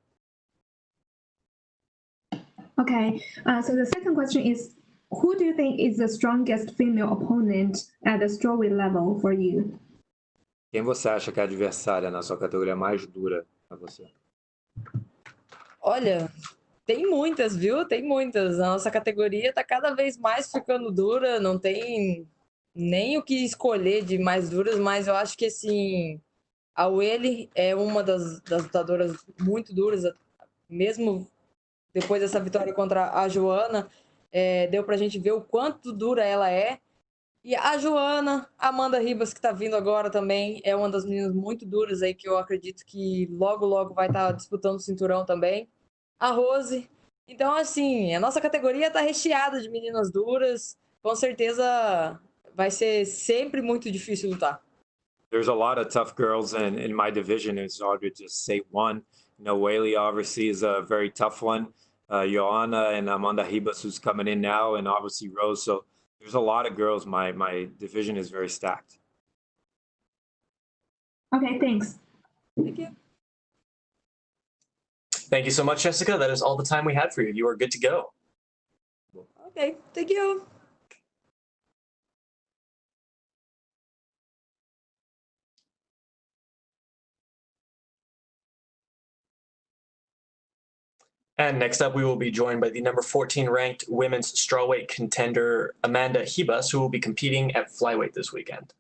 Speaker 16: Okay, so the second question is, who do you think is the strongest female opponent at the strawweight level for you?
Speaker 12: Quem você acha que é a adversária na sua categoria mais dura para você?
Speaker 13: Olha, tem muitas, viu? Tem muitas. A nossa categoria tá cada vez mais ficando dura, não tem nem o que escolher de mais duras, mas eu acho que, assim, a Weili é uma das lutadoras muito duras, mesmo depois dessa vitória contra a Joana, deu pra gente ver o quanto dura ela é. E a Joana, a Amanda Ribas, que tá vindo agora também, é uma das meninas muito duras aí, que eu acredito que logo, logo vai estar disputando o cinturão também. A Rose. Então, assim, a nossa categoria tá recheada de meninas duras. Com certeza vai ser sempre muito difícil lutar.
Speaker 12: There's a lot of tough girls in my division. It's hard to just say one. You know, Weili obviously is a very tough one. Joanna and Amanda Ribas, who's coming in now, and obviously Rose. So there's a lot of girls. My division is very stacked.
Speaker 16: Okay, thanks.
Speaker 13: Thank you.
Speaker 1: Thank you so much, Jessica. That is all the time we had for you. You are good to go.
Speaker 13: Okay, thank you.
Speaker 1: And next up, we will be joined by the number 14 ranked women's strawweight contender, Amanda Ribas, who will be competing at flyweight this weekend.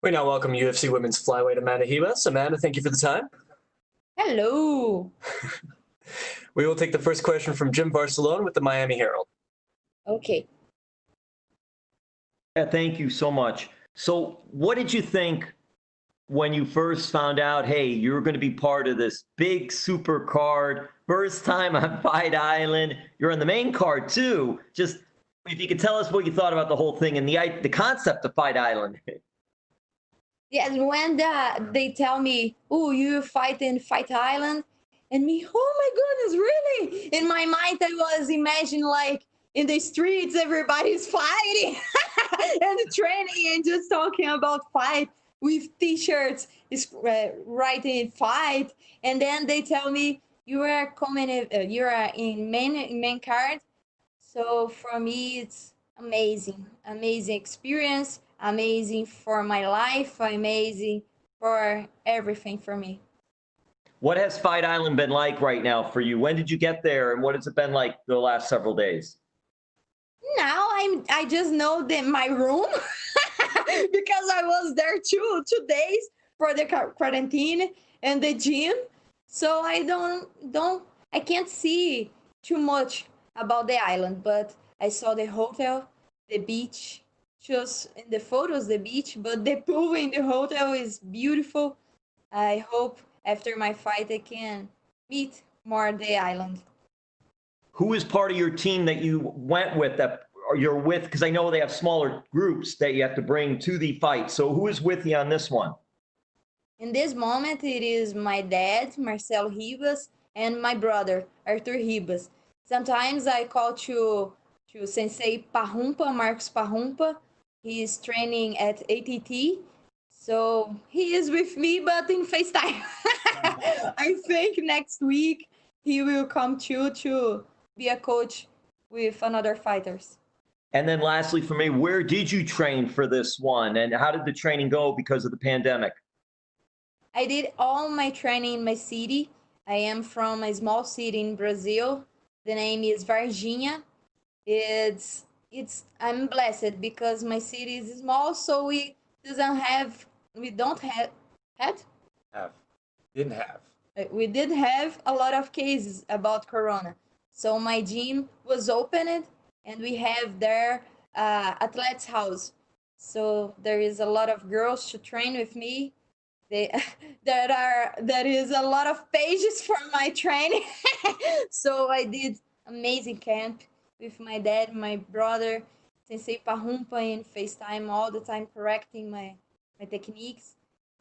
Speaker 1: We now welcome UFC Women's Flyweight Amanda Ribas. Amanda, thank you for the time.
Speaker 13: Hello.
Speaker 1: We will take the first question from Jim Barcelone with the Miami Herald.
Speaker 13: Okay.
Speaker 17: Yeah, thank you so much. So what did you think when you first found out, hey, you're going to be part of this big super card, first time on Fight Island, you're on the main card too? Just if you could tell us what you thought about the whole thing and the concept of Fight Island.
Speaker 13: Yes, when they tell me, oh, you fight in Fight Island, and me, oh my goodness, really? In my mind, I was imagining like in the streets, everybody's fighting and training and just talking about fight with t-shirts, writing fight. And then they tell me you are coming, you are in main card. So for me, it's amazing experience. Amazing for my life, amazing for everything for me.
Speaker 17: What has Fight Island been like right now for you? When did you get there, and what has it been like the last several days?
Speaker 13: Now I just know that my room because I was there 2 days for the quarantine and the gym, so I can't see too much about the island, but I saw the hotel, the beach, just in the photos the beach, but the pool in the hotel is beautiful. I hope after my fight I can meet more the island.
Speaker 17: Who is part of your team that you went with, that or you're with? Because I know they have smaller groups that you have to bring to the fight. So who is with you on this one?
Speaker 13: In this moment, it is my dad, Marcelo Ribas, and my brother, Arthur Ribas. Sometimes I call to Sensei Parrumpa, Marcos Parrumpa. He is training at ATT. So he is with me, but in FaceTime. I think next week he will come to be a coach with another fighters.
Speaker 17: And then lastly for me, where did you train for this one? And how did the training go because of the pandemic?
Speaker 13: I did all my training in my city. I am from a small city in Brazil. The name is Varginha. I'm blessed because my city is small, so we didn't have a lot of cases about corona. So my gym was opened, and we have there athlete's house. So there is a lot of girls to train with me. There is a lot of pages for my training. So I did amazing camp with my dad, my brother, Sensei Parrumpa in FaceTime all the time, correcting my techniques.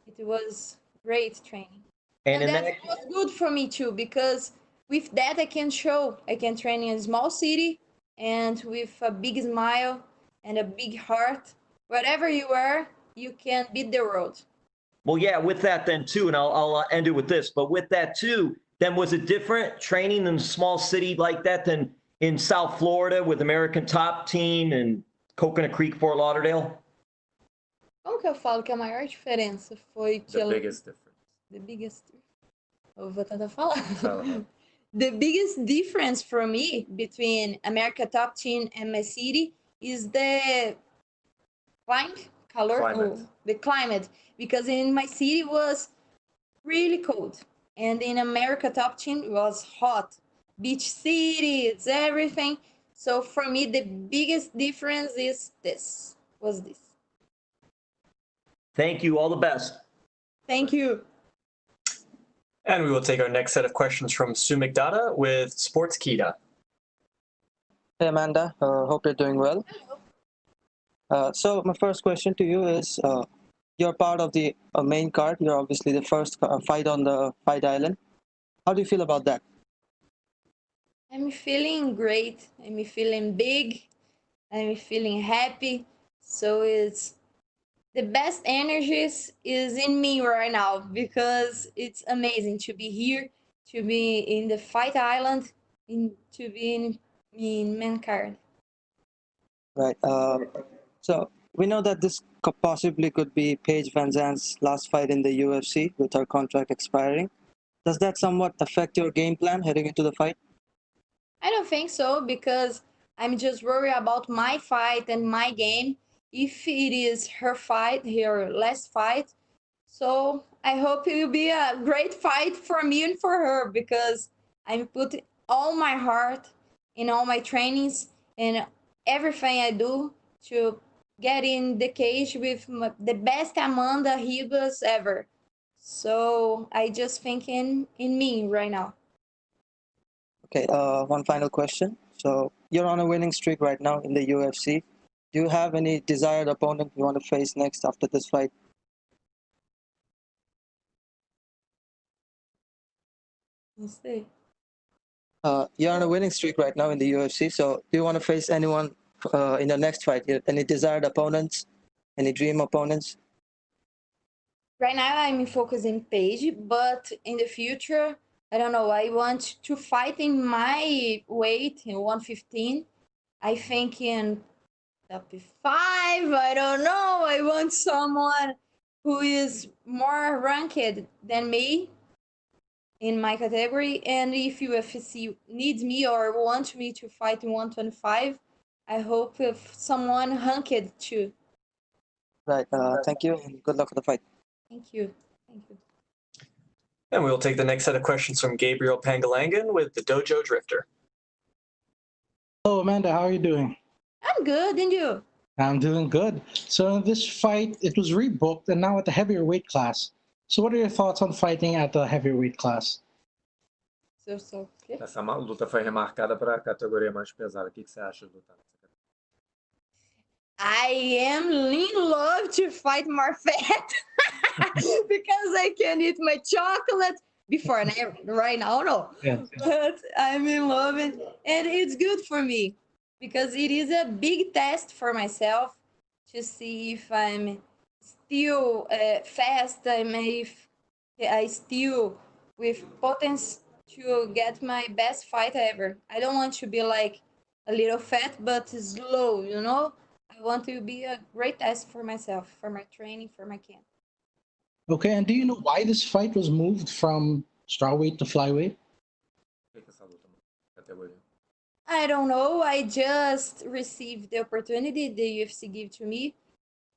Speaker 13: It was great training. And that was good for me too, because with that I can train in a small city and with a big smile and a big heart. Wherever you are, you can beat the world.
Speaker 17: Well, yeah, with that then too, and I'll end it with this, but with that too, then was it different training in a small city like that than in South Florida with American Top Team and Coconut Creek, Fort Lauderdale?
Speaker 13: Como que eu falo que a maior diferença foi que
Speaker 12: The biggest difference.
Speaker 13: The biggest. Eu vou tentar falar. The biggest difference for me between America Top Team and my city is the climate. The climate, because in my city was really cold, and in America Top Team it was hot, beach city, it's everything. So for me, the biggest difference is this.
Speaker 17: Thank you. All the best.
Speaker 13: Thank you.
Speaker 1: And we will take our next set of questions from Sumik Dada with Sportskita.
Speaker 5: Hey Amanda, hope you're doing well. So my first question to you is, you're part of the main card. You're obviously the first fight on the Fight Island. How do you feel about that?
Speaker 13: I'm feeling great. I'm feeling big. I'm feeling happy. So it's the best energies is in me right now, because it's amazing to be here, to be in the Fight Island, to be in main card.
Speaker 5: Right. So we know that this possibly could be Paige VanZant's last fight in the UFC with her contract expiring. Does that somewhat affect your game plan heading into the fight?
Speaker 13: I don't think so, because I'm just worried about my fight and my game. If it is her fight, her last fight, so I hope it will be a great fight for me and for her, because I'm putting all my heart in all my trainings and everything I do to get in the cage with the best Amanda Ribas ever. So I just think in me right now.
Speaker 5: Okay, one final question. So you're on a winning streak right now in the UFC. Do you have any desired opponent you want to face next after this fight?
Speaker 13: Let's see.
Speaker 5: You're on a winning streak right now in the UFC. So do you want to face anyone in the next fight? Any desired opponents? Any dream opponents?
Speaker 13: Right now I'm focusing Paige, but in the future, I don't know. I want to fight in my weight in 115. I think in top 5. I don't know. I want someone who is more ranked than me. in my category. And if UFC needs me or wants me to fight in 125, I hope if someone ranked too.
Speaker 5: Right. Thank you, and good luck for the fight.
Speaker 13: Thank you. Thank you.
Speaker 1: And we'll take the next set of questions from Gabriel Pangalangan with the Dojo Drifter.
Speaker 18: Hello, Amanda. How are you doing?
Speaker 13: I'm good, and you?
Speaker 18: I'm doing good. So in this fight, it was rebooked and now at the heavier weight class. So what are your thoughts on fighting at the heavier weight class?
Speaker 12: Essa luta foi remarcada para a categoria mais pesada. O que você acha de lutar?
Speaker 13: I am in love to fight more fat because I can eat my chocolate before and right now, no.
Speaker 18: Yes.
Speaker 13: But I'm in love and it's good for me because it is a big test for myself to see if I'm still fast, if I still with potential to get my best fight ever. I don't want to be like a little fat but slow, you know? I want to be a great test for myself, for my training, for my camp.
Speaker 18: Okay, and do you know why this fight was moved from strawweight to flyweight?
Speaker 13: I don't know. I just received the opportunity the UFC gave to me.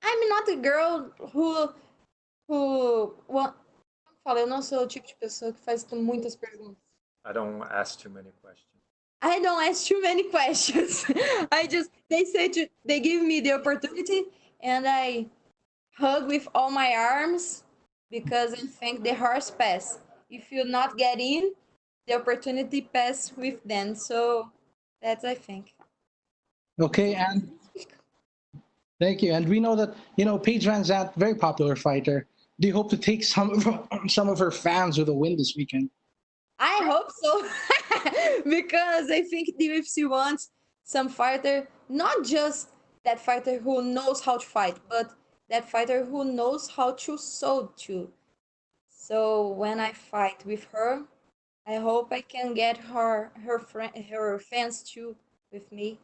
Speaker 13: I'm not a girl who well, eu não sou o tipo de pessoa que faz muitas perguntas.
Speaker 12: I don't ask too many questions.
Speaker 13: I don't ask too many questions. They give me the opportunity and I hug with all my arms because I think the horse pass. If you not get in, the opportunity pass with them. So that's I think.
Speaker 18: Okay, and thank you. And we know that, Paige VanZant, very popular fighter. Do you hope to take some of her fans with a win this weekend?
Speaker 13: I hope so, because I think the UFC wants some fighter, not just that fighter who knows how to fight, but that fighter who knows how to sell too. So when I fight with her, I hope I can get her fans too with me.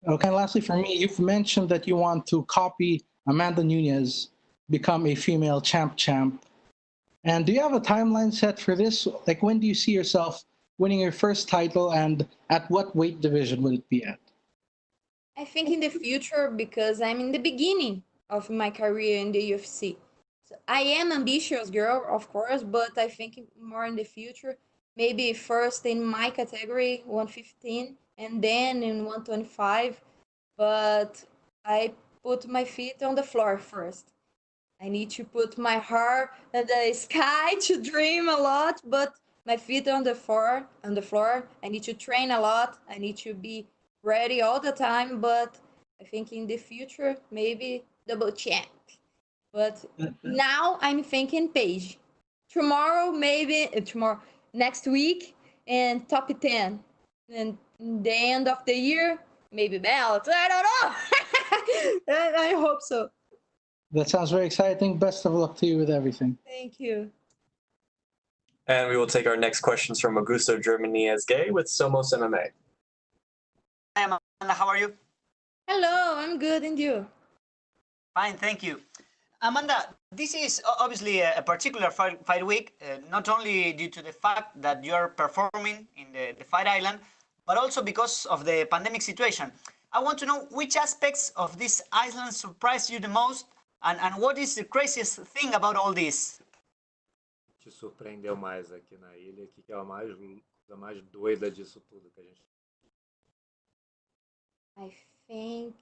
Speaker 18: Okay, and lastly for me, you've mentioned that you want to copy Amanda Nunes, become a female champ. And do you have a timeline set for this? Like, when do you see yourself winning your first title, and at what weight division will it be at?
Speaker 13: I think in the future, because I'm in the beginning of my career in the UFC. So I am ambitious girl, of course, but I think more in the future, maybe first in my category, 115, and then in 125. But I put my feet on the floor first. I need to put my heart in the sky to dream a lot, but my feet on the floor. I need to train a lot. I need to be ready all the time, but I think in the future, maybe double champ. But now I'm thinking Paige. Next week, and top 10. And in the end of the year, maybe belt. I don't know. I hope so.
Speaker 18: That sounds very exciting. Best of luck to you with everything.
Speaker 13: Thank you.
Speaker 1: And we will take our next questions from Augusto Germaniez-Gay with Somos MMA.
Speaker 15: Hi, Amanda. How are you?
Speaker 13: Hello, I'm good. And you?
Speaker 15: Fine, thank you. Amanda, this is obviously a particular fight week, not only due to the fact that you're performing in the Fight Island, but also because of the pandemic situation. I want to know which aspects of this island surprised you the most, and what is the craziest thing about all this?
Speaker 12: Te surpreendeu mais aqui na ilha? O que é a coisa mais doida disso tudo que a gente...
Speaker 13: I think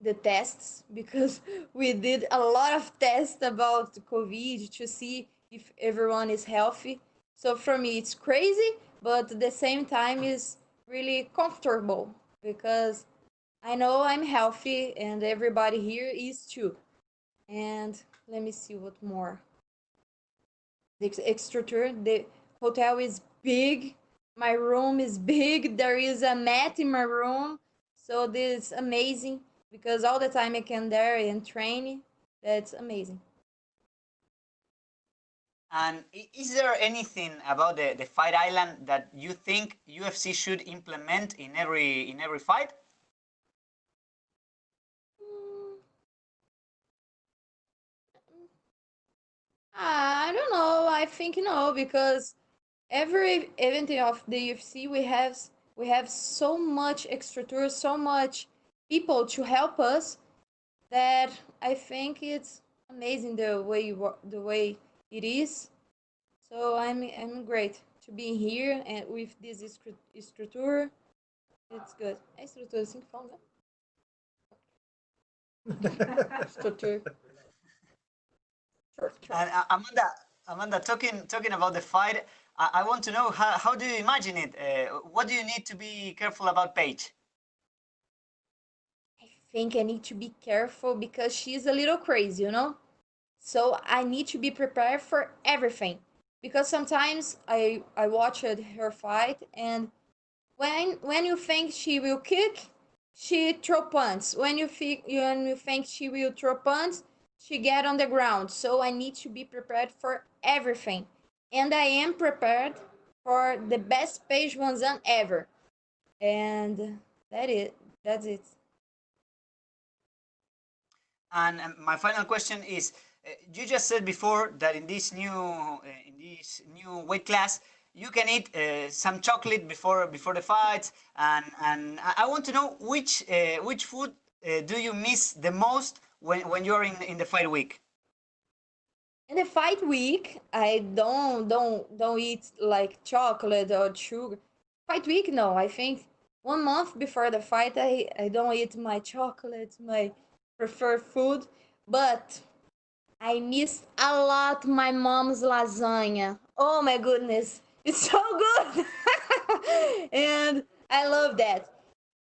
Speaker 13: the tests, because we did a lot of tests about COVID to see if everyone is healthy. So for me, it's crazy, but at the same time, is really comfortable because I know I'm healthy and everybody here is too. And let me see what more. The extra tour, the hotel is big. My room is big. There is a mat in my room. So this is amazing because all the time I can there and train. That's amazing.
Speaker 15: And is there anything about the Fight Island that you think UFC should implement in every fight?
Speaker 13: I don't know. I think no, because every event of the UFC we have so much extra tours, so much people to help us that I think it's amazing the way it is. So I'm great to be here and with this estrutura. It's good. É estrutura assim que fala, né? Estrutura.
Speaker 15: And Amanda, talking about the fight, I want to know how do you imagine it? What do you need to be careful about Paige?
Speaker 13: I think I need to be careful because she's a little crazy, you know? So I need to be prepared for everything. Because sometimes I watched her fight and when you think she will kick, she throw punch. When you think she will throw punch, she get on the ground. So I need to be prepared for everything. And I am prepared for the best Paige VanZant ever. And that's it.
Speaker 15: And my final question is, you just said before that in this new weight class, you can eat some chocolate before the fights, and I want to know which food do you miss the most when you're in the fight week?
Speaker 13: In the fight week, I don't eat like chocolate or sugar. Fight week, no. I think 1 month before the fight, I don't eat my chocolates, my preferred food. But I miss a lot my mom's lasagna. Oh my goodness, it's so good, and I love that.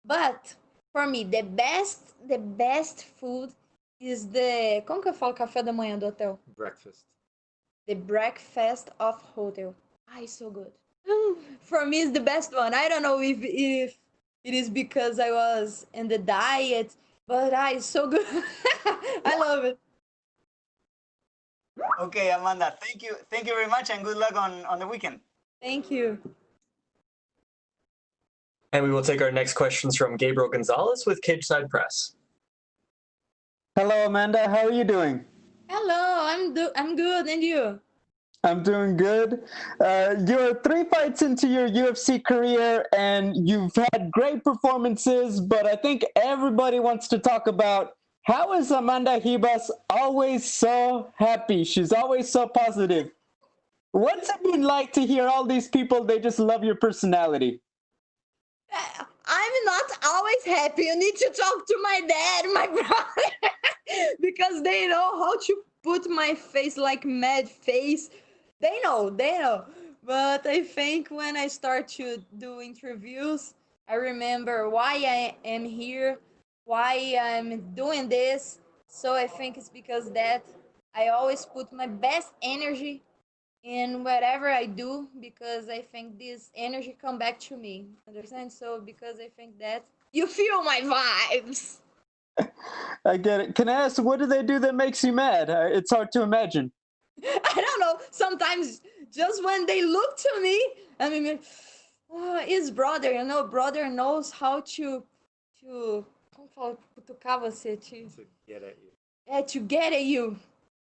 Speaker 13: But for me, the best food is the como que eu falo café da manhã do hotel?
Speaker 12: Breakfast.
Speaker 13: The breakfast of hotel. Ah, it's so good. For me, it's the best one. I don't know if it is because I was in the diet, but it's so good. I love it.
Speaker 15: Okay, Amanda, thank you very much, and good luck on the weekend.
Speaker 13: Thank you.
Speaker 1: And we will take our next questions from Gabriel Gonzalez with Cage Side Press.
Speaker 11: Hello, Amanda. How are you doing?
Speaker 13: Hello, I'm good, and you?
Speaker 11: I'm doing good. You're 3 fights into your UFC career, and you've had great performances, but I think everybody wants to talk about how is Amanda Ribas always so happy? She's always so positive. What's it been like to hear all these people, they just love your personality?
Speaker 13: I'm not always happy. You need to talk to my dad, my brother, because they know how to put my face like mad face. They know. But I think when I start to do interviews, I remember why I am here, why I'm doing this. So I think it's because that I always put my best energy in whatever I do because I think this energy come back to me. Understand? So because I think that you feel my vibes.
Speaker 11: I get it. Can I ask, what do they do that makes you mad? It's hard to imagine.
Speaker 13: I don't know. Sometimes just when they look to me, I mean, his brother, brother knows how to como fala, cutucar você,
Speaker 12: To get at you.
Speaker 13: yeah, to get at you.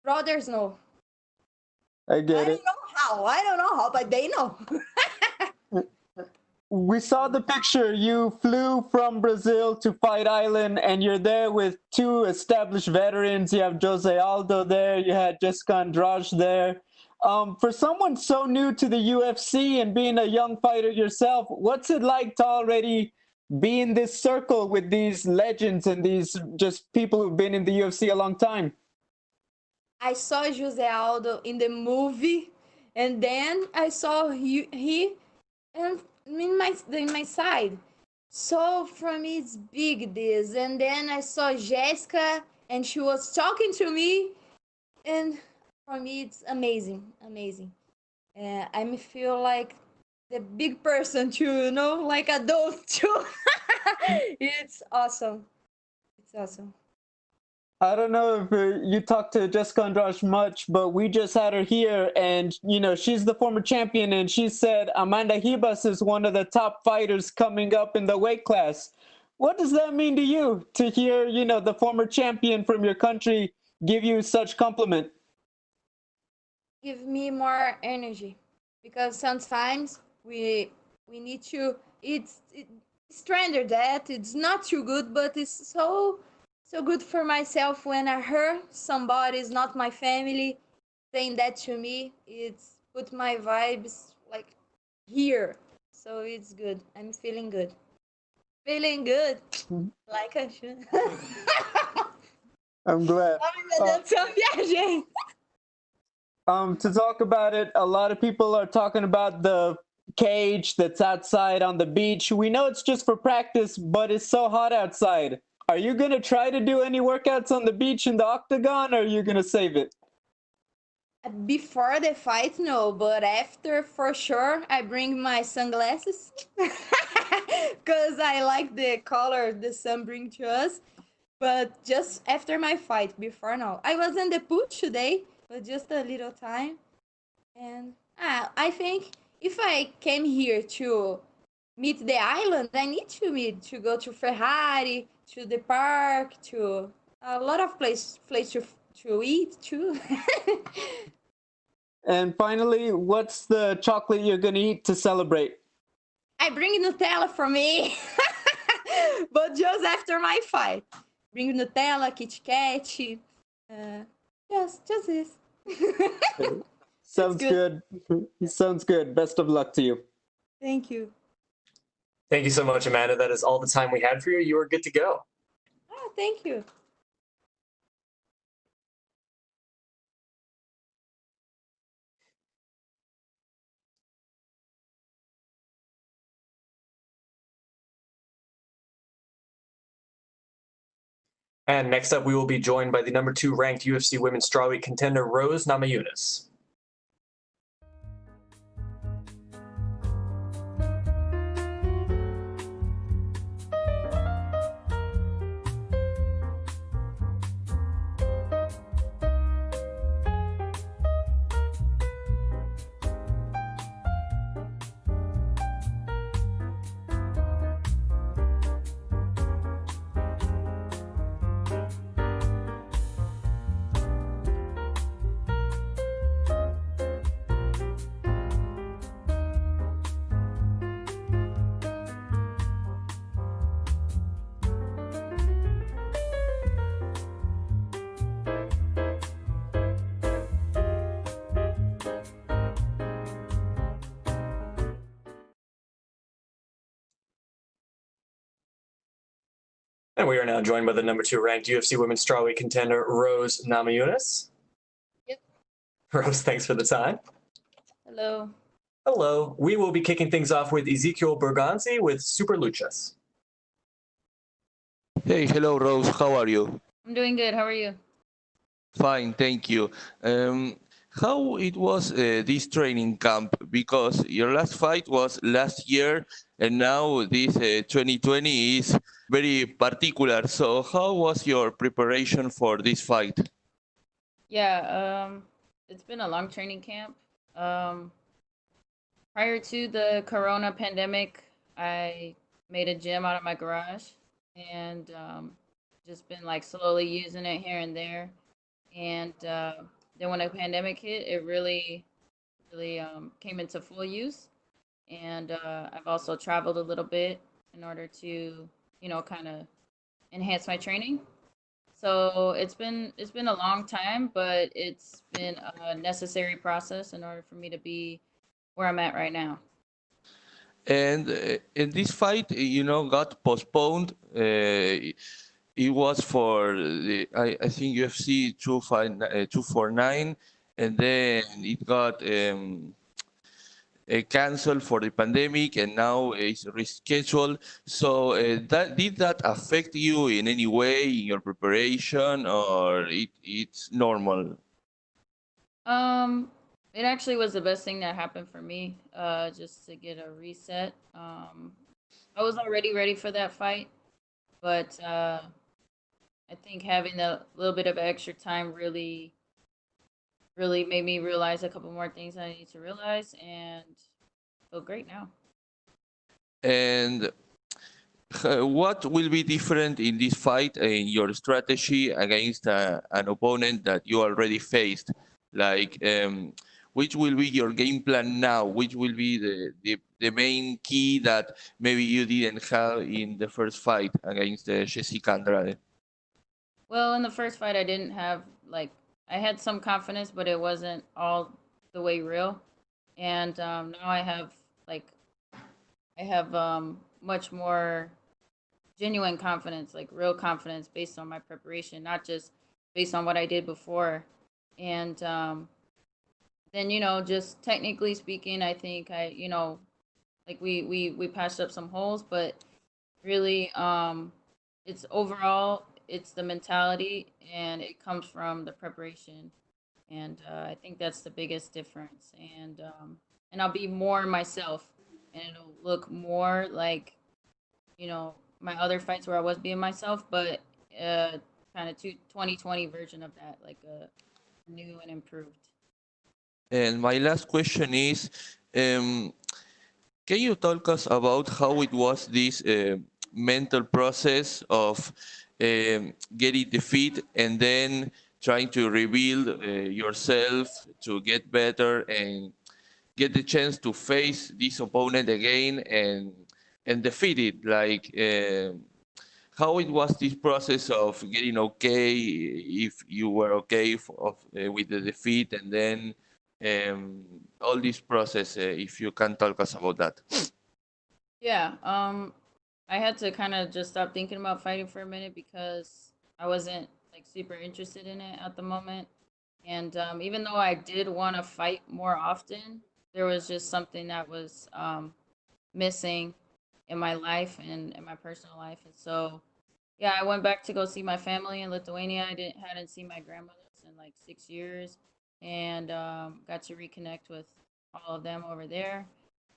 Speaker 13: Brothers know.
Speaker 11: I get it.
Speaker 13: I don't know how, but they know.
Speaker 11: We saw the picture. You flew from Brazil to Fight Island, and you're there with 2 established veterans. You have Jose Aldo there. You had Jessica Andrade there. For someone so new to the UFC and being a young fighter yourself, what's it like to already be in this circle with these legends and these just people who've been in the UFC a long time?
Speaker 13: I saw Jose Aldo in the movie, and then I saw he and in my side. So for me, it's big this. And then I saw Jessica, and she was talking to me, and for me, it's amazing. I feel like the big person too, like adult too. It's awesome. It's awesome.
Speaker 11: I don't know if you talked to Jessica Andrade much, but we just had her here, and she's the former champion, and she said Amanda Ribas is one of the top fighters coming up in the weight class. What does that mean to you to hear, the former champion from your country give you such compliment?
Speaker 13: give me more energy, because sometimes we need to. It's standard that it's not too good, but it's so good for myself when I hear somebody is not my family saying that to me. It's put my vibes like here, so it's good. I'm feeling good. Feeling good, like I should.
Speaker 11: I'm glad. To talk about it, a lot of people are talking about the cage that's outside on the beach. We know it's just for practice, but it's so hot outside. Are you going to try to do any workouts on the beach in the octagon, or are you going to save it?
Speaker 13: Before the fight, no, but after, for sure, I bring my sunglasses because I like the color the sun brings to us. But just after my fight, before, no. I was in the pool today, but just a little time. And I think if I came here to meet the island, I need to go to Ferrari, to the park, to a lot of place to eat too.
Speaker 11: And finally, what's the chocolate you're going to eat to celebrate?
Speaker 13: I bring Nutella for me, but just after my fight. Bring Nutella, Kit Kat, just this.
Speaker 11: Sounds good. Sounds good. Best of luck to you.
Speaker 13: Thank you.
Speaker 1: Thank you so much, Amanda. That is all the time we had for you. You are good to go.
Speaker 13: Oh, thank you.
Speaker 1: And next up, we will be joined by the number 2 ranked UFC women's strawweight contender, Rose Namajunas. And we are now joined by the number 2 ranked UFC women's strawweight contender, Rose Namajunas.
Speaker 13: Yep.
Speaker 1: Rose, thanks for the time.
Speaker 13: Hello.
Speaker 1: Hello. We will be kicking things off with Ezequiel Berganzi with Super Luchas.
Speaker 19: Hey, hello, Rose. How are you?
Speaker 13: I'm doing good. How are you?
Speaker 19: Fine, thank you. How it was this training camp? Because your last fight was last year, and now this 2020 is very particular. So how was your preparation for this fight?
Speaker 20: Yeah, it's been a long training camp. Prior to the corona pandemic, I made a gym out of my garage and just been like slowly using it here and there. And then when the pandemic hit, it really came into full use. And I've also traveled a little bit in order to, kind of enhance my training. So it's been a long time, but it's been a necessary process in order for me to be where I'm at right now.
Speaker 19: And in this fight, got postponed. It was for I think UFC 249, and then it got canceled for the pandemic, and now it's rescheduled. So did that affect you in any way in your preparation, or it's normal?
Speaker 20: It actually was the best thing that happened for me, just to get a reset. I was already ready for that fight, but I think having a little bit of extra time really made me realize a couple more things I need to realize, and feel great now.
Speaker 19: And what will be different in this fight in your strategy against an opponent that you already faced? Like, which will be your game plan now? Which will be the main key that maybe you didn't have in the first fight against Jessica Andrade?
Speaker 20: Well, in the first fight, I didn't have I had some confidence, but it wasn't all the way real. And now I have much more genuine confidence, like real confidence based on my preparation, not just based on what I did before. And then, just technically speaking, I think we patched up some holes, but really, it's overall, it's the mentality and it comes from the preparation. And I think that's the biggest difference. And I'll be more myself, and it'll look more like, my other fights where I was being myself, but kind of 2020 version of that, like a new and improved.
Speaker 19: And my last question is, can you talk us about how it was this mental process of getting defeat and then trying to rebuild yourself to get better and get the chance to face this opponent again and defeat it? Like, how it was this process of getting okay, if you were okay with the defeat, and then all this process, if you can talk us about that.
Speaker 20: Yeah, I had to kind of just stop thinking about fighting for a minute because I wasn't super interested in it at the moment. And even though I did want to fight more often, there was just something that was missing in my life and in my personal life. And so, yeah, I went back to go see my family in Lithuania. I hadn't seen my grandmothers in 6 years, and got to reconnect with all of them over there.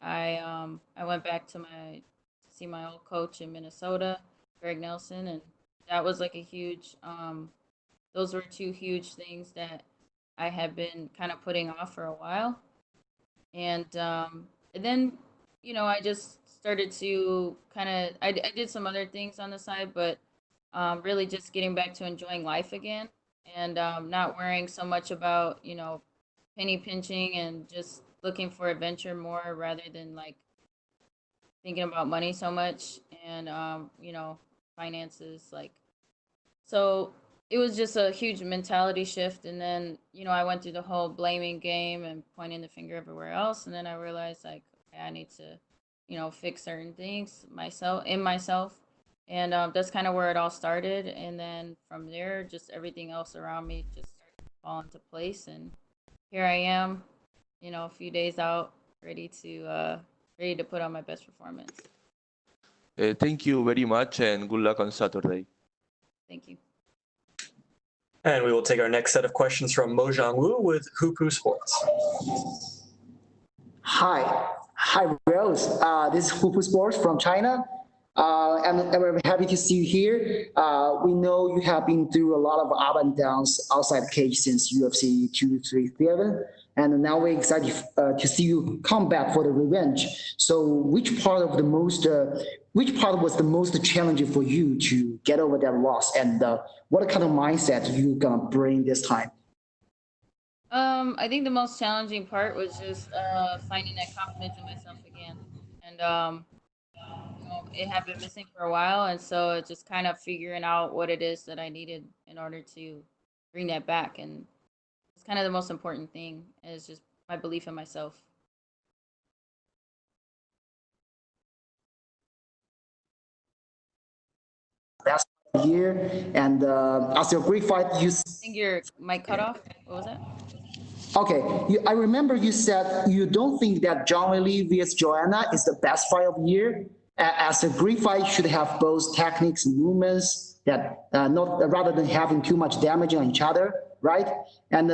Speaker 20: I went back to see my old coach in Minnesota, Greg Nelson, and that was a huge. Those were two huge things that I had been kind of putting off for a while, and then I just started to I did some other things on the side, but really just getting back to enjoying life again, and not worrying so much about penny pinching and just looking for adventure more rather than thinking about money so much and finances. So it was just a huge mentality shift. And then I went through the whole blaming game and pointing the finger everywhere else, and then I realized okay, I need to fix certain things myself, and that's kind of where it all started. And then from there, just everything else around me just started to fall into place, and here I am, a few days out, ready to put on my best performance.
Speaker 19: Thank you very much, and good luck on Saturday.
Speaker 20: Thank you.
Speaker 1: And we will take our next set of questions from Mojang Wu with Hupu Sports.
Speaker 8: Hi, Rose. This is Hupu Sports from China. I'm very happy to see you here. We know you have been through a lot of up and downs outside the cage since UFC 237, and now we're excited to see you come back for the revenge. So, which part was the most challenging for you to get over that loss, and what kind of mindset you gonna bring this time?
Speaker 20: I think the most challenging part was just finding that confidence in myself again, and it had been missing for a while, and so it's just kind of figuring out what it is that I needed in order to bring that back. And it's kind of the most important thing is just my belief in myself.
Speaker 8: Last year, and after a great fight,
Speaker 20: I think your mic cut off. What was that?
Speaker 8: Okay, I remember you said you don't think that John Lee vs Joanna is the best fight of the year. As a great fight should have both techniques and movements that not rather than having too much damage on each other, right? And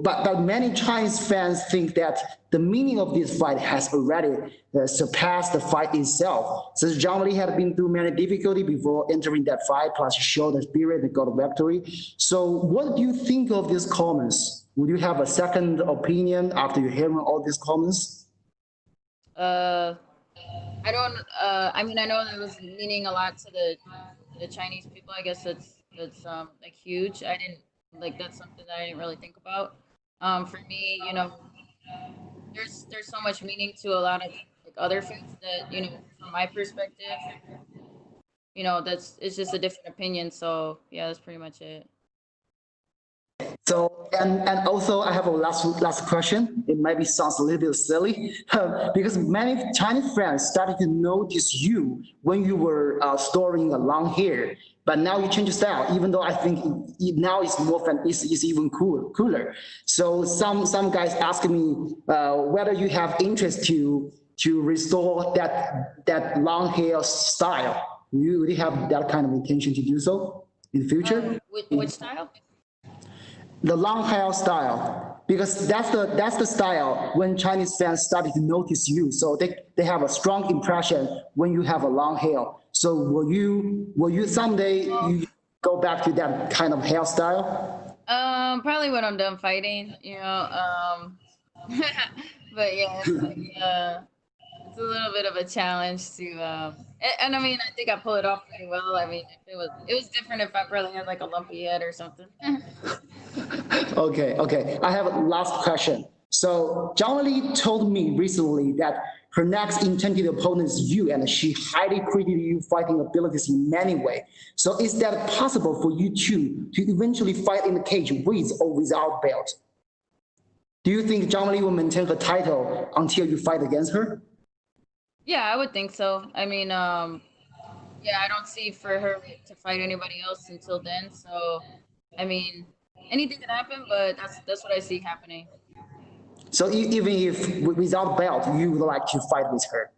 Speaker 8: but many Chinese fans think that the meaning of this fight has already surpassed the fight itself. Since John Lee had been through many difficulties before entering that fight, plus showed the spirit and got a victory. So, what do you think of these comments? Would you have a second opinion after you hearing all these comments?
Speaker 20: I don't. I mean, I know that was meaning a lot to the Chinese people. I guess that's huge. I didn't that's something that I didn't really think about. For me, there's so much meaning to a lot of like other fights that, you know, from my perspective, you know, it's just a different opinion. So yeah, that's pretty much it.
Speaker 8: So, and also I have a last question. It maybe sounds a little bit silly, because many Chinese friends started to notice you when you were storing a long hair, but now you change your style. Even though I think now it's more fun, it's even cooler. So some guys ask me whether you have interest to restore that long hair style. You really have that kind of intention to do so in the future?
Speaker 20: Which style?
Speaker 8: The long hair style, because that's the style when Chinese fans started to notice you. So they have a strong impression when you have a long hair. So will you someday you go back to that kind of hairstyle?
Speaker 20: Probably when I'm done fighting, you know. But yeah, it's a little bit of a challenge to and I mean I think I pull it off pretty well. I mean if it was different if I really had like a lumpy head or something.
Speaker 8: Okay. I have a last question. So Zhang Li told me recently that her next intended opponent is you, and she highly credited you fighting abilities in many ways. So is that possible for you two to eventually fight in the cage with or without belt? Do you think Zhang Li will maintain her title until you fight against her?
Speaker 20: Yeah, I would think so. I mean, yeah, I don't see for her to fight anybody else until then. So, I mean, anything can happen, but that's what I see happening.
Speaker 8: So even if without belt, you would like to fight with her?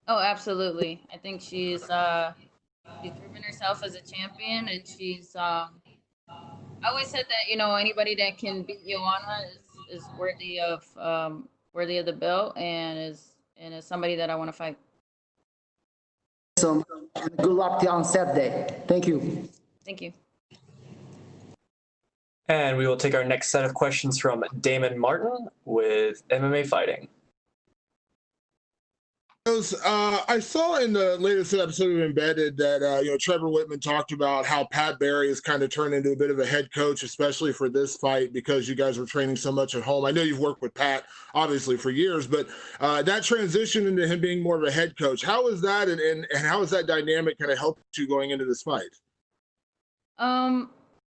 Speaker 20: Oh, absolutely. I think she's proven herself as a champion, and she's I always said that, you know, anybody that can beat Joanna is worthy of the belt, and is somebody that I want to fight.
Speaker 8: So good luck on Saturday. Thank you.
Speaker 20: Thank you.
Speaker 1: And we will take our next set of questions from Damon Martin with MMA Fighting.
Speaker 21: I saw in the latest episode of Embedded that Trevor Whitman talked about how Pat Barry has kind of turned into a bit of a head coach, especially for this fight, because you guys were training so much at home. I know you've worked with Pat obviously for years, but that transition into him being more of a head coach, how is that, and how is that dynamic kind of helped you going into this fight?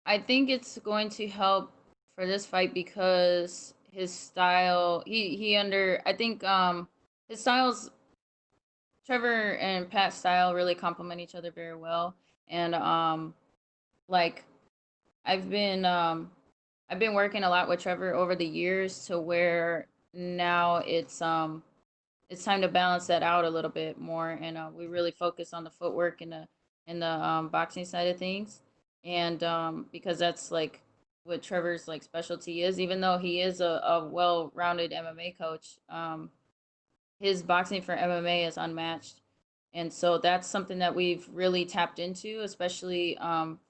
Speaker 20: I think it's going to help for this fight because his style, I think his styles, Trevor and Pat's style really complement each other very well. And like I've been working a lot with Trevor over the years to where now it's time to balance that out a little bit more, and we really focus on the footwork and the boxing side of things. And because that's like what Trevor's like specialty is, even though he is a well-rounded MMA coach, his boxing for MMA is unmatched. And so that's something that we've really tapped into, especially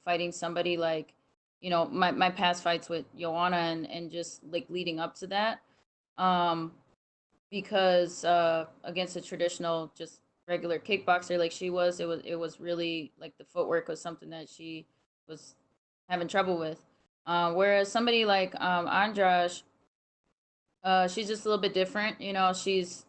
Speaker 20: fighting somebody like, you know, my past fights with Joanna and just like leading up to that. Because against a traditional, just regular kickboxer like she was, it was really like the footwork was something that she was having trouble with. Whereas somebody like Andrade, she's just a little bit different. You know, she's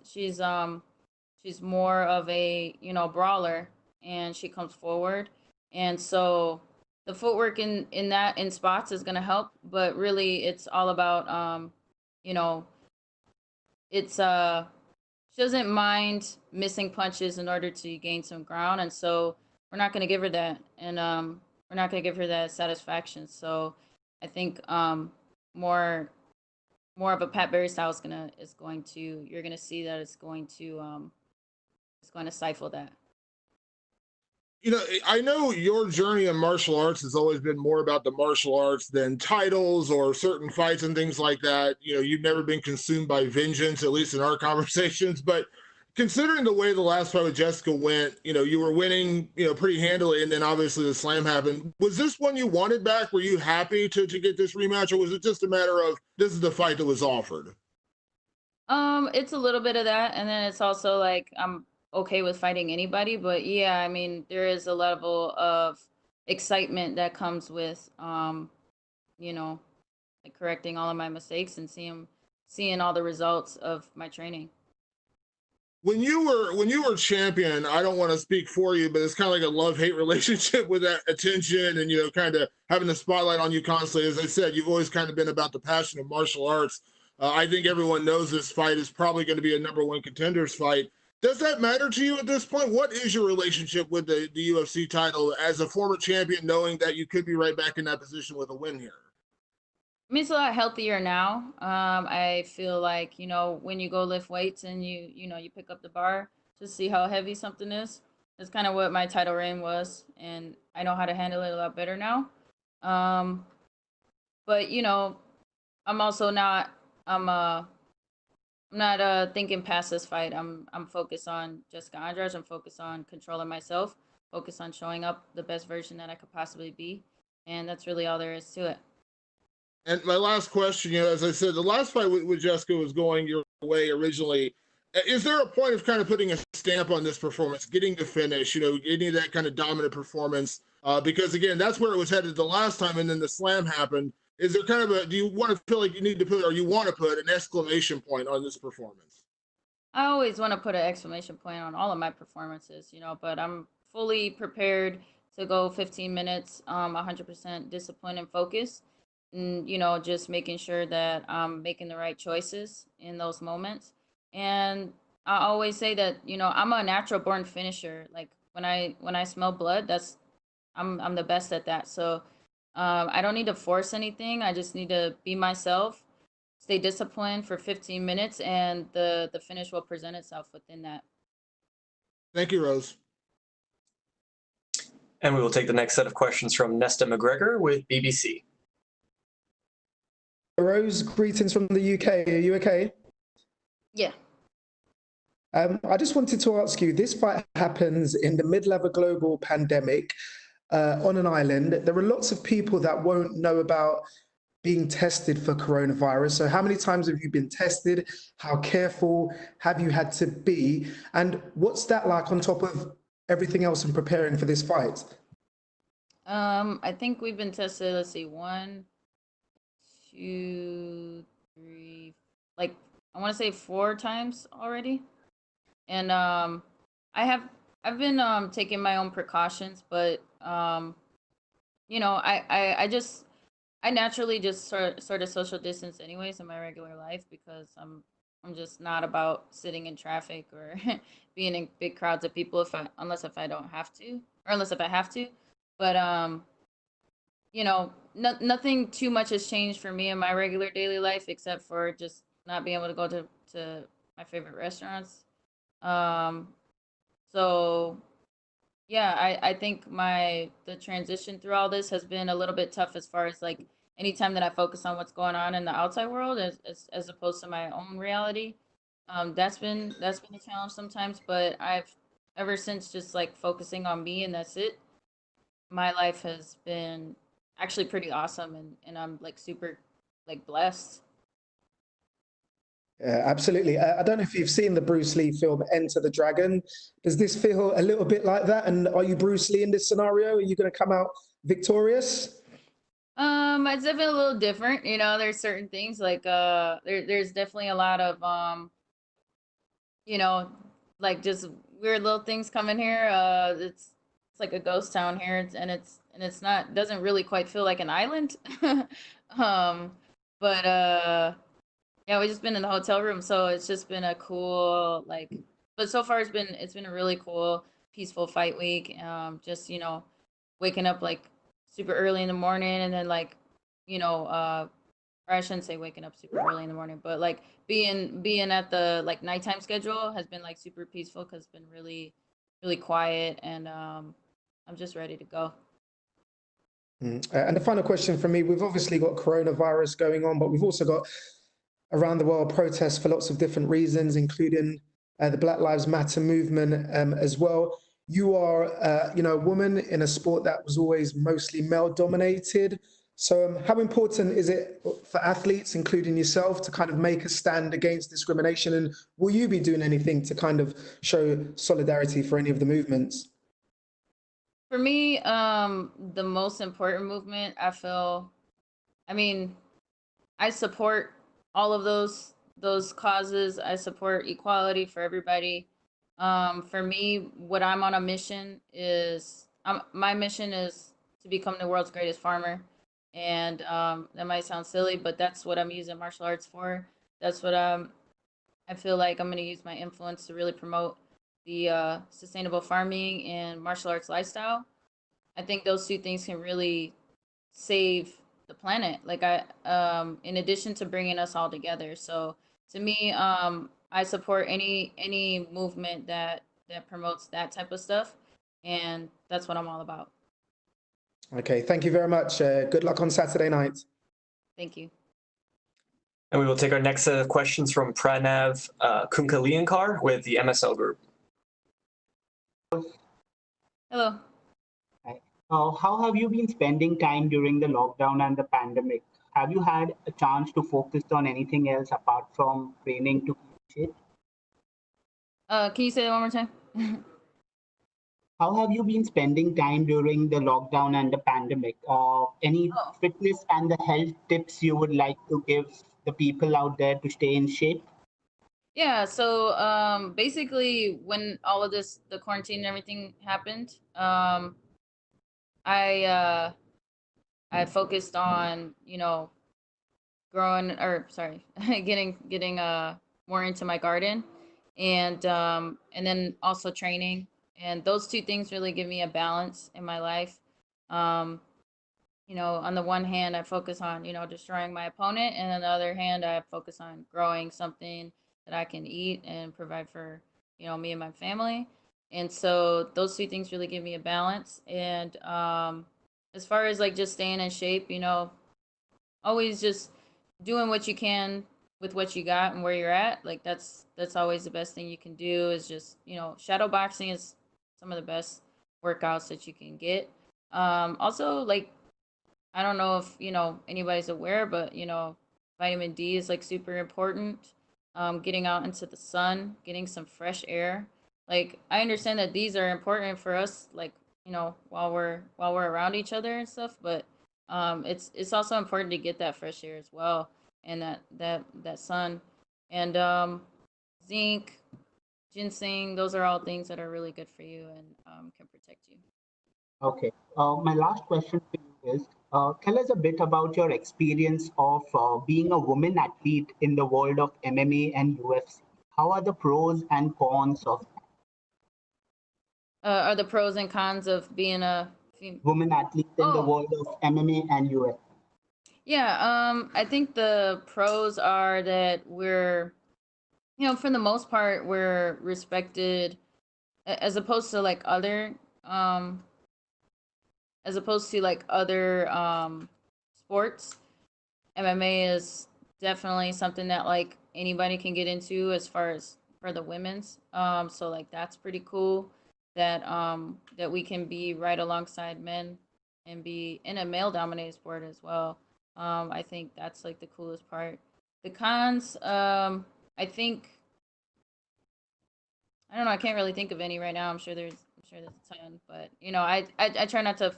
Speaker 20: more of a, you know, brawler, and she comes forward, and so the footwork in spots is gonna help. But really, it's all about you know, it's she doesn't mind missing punches in order to gain some ground, and so we're not gonna give her that, and we're not gonna give her that satisfaction. So I think more of a Pat Barry style you're gonna see that it's going to stifle that.
Speaker 21: You know, I know your journey in martial arts has always been more about the martial arts than titles or certain fights and things like that. You know, you've never been consumed by vengeance, at least in our conversations. But considering the way the last fight with Jessica went, you know, you were winning, you know, pretty handily, and then obviously the slam happened. Was this one you wanted back? Were you happy to get this rematch, or was it just a matter of this is the fight that was offered?
Speaker 20: It's a little bit of that, and then it's also like I'm okay with fighting anybody, but yeah, I mean, there is a level of excitement that comes with you know, like correcting all of my mistakes and seeing seeing all the results of my training.
Speaker 21: When you were champion, I don't want to speak for you, but it's kind of like a love-hate relationship with that attention and, you know, kind of having the spotlight on you constantly. As I said, you've always kind of been about the passion of martial arts. I think everyone knows this fight is probably going to be a #1 contenders fight. Does that matter to you at this point? What is your relationship with the UFC title as a former champion, knowing that you could be right back in that position with a win here?
Speaker 20: I mean, it's a lot healthier now. I feel like, you know, when you go lift weights and you know, you pick up the bar to see how heavy something is. That's kind of what my title reign was, and I know how to handle it a lot better now. But you know, I'm also not. I'm not thinking past this fight. I'm focused on Jessica Andrade. I'm focused on controlling myself. Focused on showing up the best version that I could possibly be, and that's really all there is to it.
Speaker 21: And my last question, you know, as I said, the last fight with Jessica was going your way originally. Is there a point of kind of putting a stamp on this performance, getting to finish, you know, getting that kind of dominant performance? Because again, that's where it was headed the last time, and then the slam happened. Is there kind of a, do you want to feel like you need to put, or you want to put an exclamation point on this performance?
Speaker 20: I always want to put an exclamation point on all of my performances, you know, but I'm fully prepared to go 15 minutes, 100% discipline and focus. And, you know, just making sure that I'm making the right choices in those moments. And I always say that, you know, I'm a natural born finisher. Like when I smell blood, I'm the best at that. So I don't need to force anything. I just need to be myself, stay disciplined for 15 minutes, and the finish will present itself within that.
Speaker 21: Thank you, Rose.
Speaker 1: And we will take the next set of questions from Nesta McGregor with BBC.
Speaker 2: Rose, greetings from the UK. Are you okay?
Speaker 20: Yeah.
Speaker 2: I just wanted to ask you, this fight happens in the middle of a global pandemic on an island. There are lots of people that won't know about being tested for coronavirus. So how many times have you been tested? How careful have you had to be? And what's that like on top of everything else in preparing for this fight?
Speaker 20: I think we've been tested, let's see, 1, 2, 3, like I want to say 4 times already. And I've been taking my own precautions, but you know, I naturally just sort of social distance anyways in my regular life, because I'm just not about sitting in traffic or being in big crowds of people unless I don't have to, or unless if I have to. But you know, nothing too much has changed for me in my regular daily life, except for just not being able to go to my favorite restaurants. So yeah, I think the transition through all this has been a little bit tough, as far as like anytime that I focus on what's going on in the outside world as opposed to my own reality. That's been a challenge sometimes, but I've ever since just like focusing on me and that's it. My life has been actually pretty awesome, and I'm like super like blessed.
Speaker 2: Yeah, absolutely. I don't know if you've seen the Bruce Lee film Enter the Dragon. Does this feel a little bit like that? And are you Bruce Lee in this scenario? Are you going to come out victorious?
Speaker 20: It's definitely a little different. You know, there's certain things like there's definitely a lot of you know, like just weird little things coming here. It's like a ghost town here, and it's not, doesn't really quite feel like an island. But yeah, we've just been in the hotel room, so it's just been a cool like. But so far, it's been a really cool, peaceful fight week. Just, you know, waking up like super early in the morning, and then like, you know, or I shouldn't say waking up super early in the morning, but like being at the like nighttime schedule has been like super peaceful, because it's been really quiet, and I'm just ready to go.
Speaker 2: And the final question from me, we've obviously got coronavirus going on, but we've also got around the world protests for lots of different reasons, including the Black Lives Matter movement as well. You are, you know, a woman in a sport that was always mostly male dominated. So how important is it for athletes, including yourself, to kind of make a stand against discrimination? And will you be doing anything to kind of show solidarity for any of the movements?
Speaker 20: For me, the most important movement, I feel, I mean, I support all of those those causes. I support equality for everybody. For me, what I'm on a mission is, my mission is to become the world's greatest farmer. And that might sound silly, but that's what I'm using martial arts for. That's what I feel like I'm going to use my influence to really promote the sustainable farming and martial arts lifestyle. I think those two things can really save the planet. Like in addition to bringing us all together. So to me, I support any movement that promotes that type of stuff, and that's what I'm all about.
Speaker 2: Okay, thank you very much. Good luck on Saturday night.
Speaker 20: Thank you.
Speaker 1: And we will take our next set of questions from Pranav Kunkaliankar with the MSL Group.
Speaker 20: Hello.
Speaker 6: Hi. How have you been spending time during the lockdown and the pandemic? Have you had a chance to focus on anything else apart from training to keep shape?
Speaker 20: Can you say that one more time?
Speaker 6: How have you been spending time during the lockdown and the pandemic? Any fitness and the health tips you would like to give the people out there to stay in shape?
Speaker 20: Yeah, so basically when all of this, the quarantine and everything happened, I focused on, getting more into my garden, and then also training. And those two things really give me a balance in my life. On the one hand, I focus on, destroying my opponent, and on the other hand, I focus on growing something that I can eat and provide for, me and my family. And so those two things really give me a balance. And as far as like just staying in shape, always just doing what you can with what you got and where you're at. Like that's always the best thing you can do, is just, shadow boxing is some of the best workouts that you can get. Also, like, I don't know if, anybody's aware, but, vitamin D is like super important. Getting out into the sun, getting some fresh air. Like, I understand that these are important for us, like, while we're around each other and stuff, but it's also important to get that fresh air as well, and that sun. And zinc, ginseng, those are all things that are really good for you and can protect you.
Speaker 6: Okay. My last question for you is, tell us a bit about your experience of being a woman athlete in the world of MMA and UFC. How are the pros and cons of
Speaker 20: Are the pros and cons of being a
Speaker 6: woman athlete in the world of MMA and UFC?
Speaker 20: Yeah, I think the pros are that we're, for the most part, we're respected, as opposed to like other sports. MMA is definitely something that like anybody can get into as far as for the women's. So like that's pretty cool that that we can be right alongside men and be in a male dominated sport as well. I think that's like the coolest part. The cons, I think, I don't know, I can't really think of any right now. I'm sure there's a ton, but I try not to,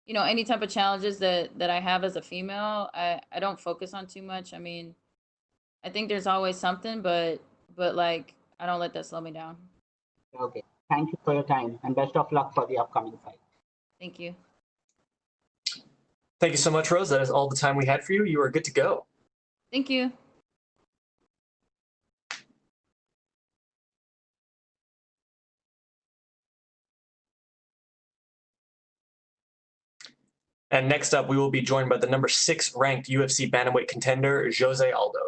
Speaker 20: any type of challenges that I have as a female, I don't focus on too much. I mean, I think there's always something, but like I don't let that slow me down.
Speaker 6: Okay. Thank you for your time, and best of luck for the upcoming fight.
Speaker 20: Thank you.
Speaker 1: Thank you so much, Rose. That is all the time we had for you. You are good to go.
Speaker 20: Thank you.
Speaker 1: And next up, we will be joined by the number 6 ranked UFC bantamweight contender, Jose Aldo.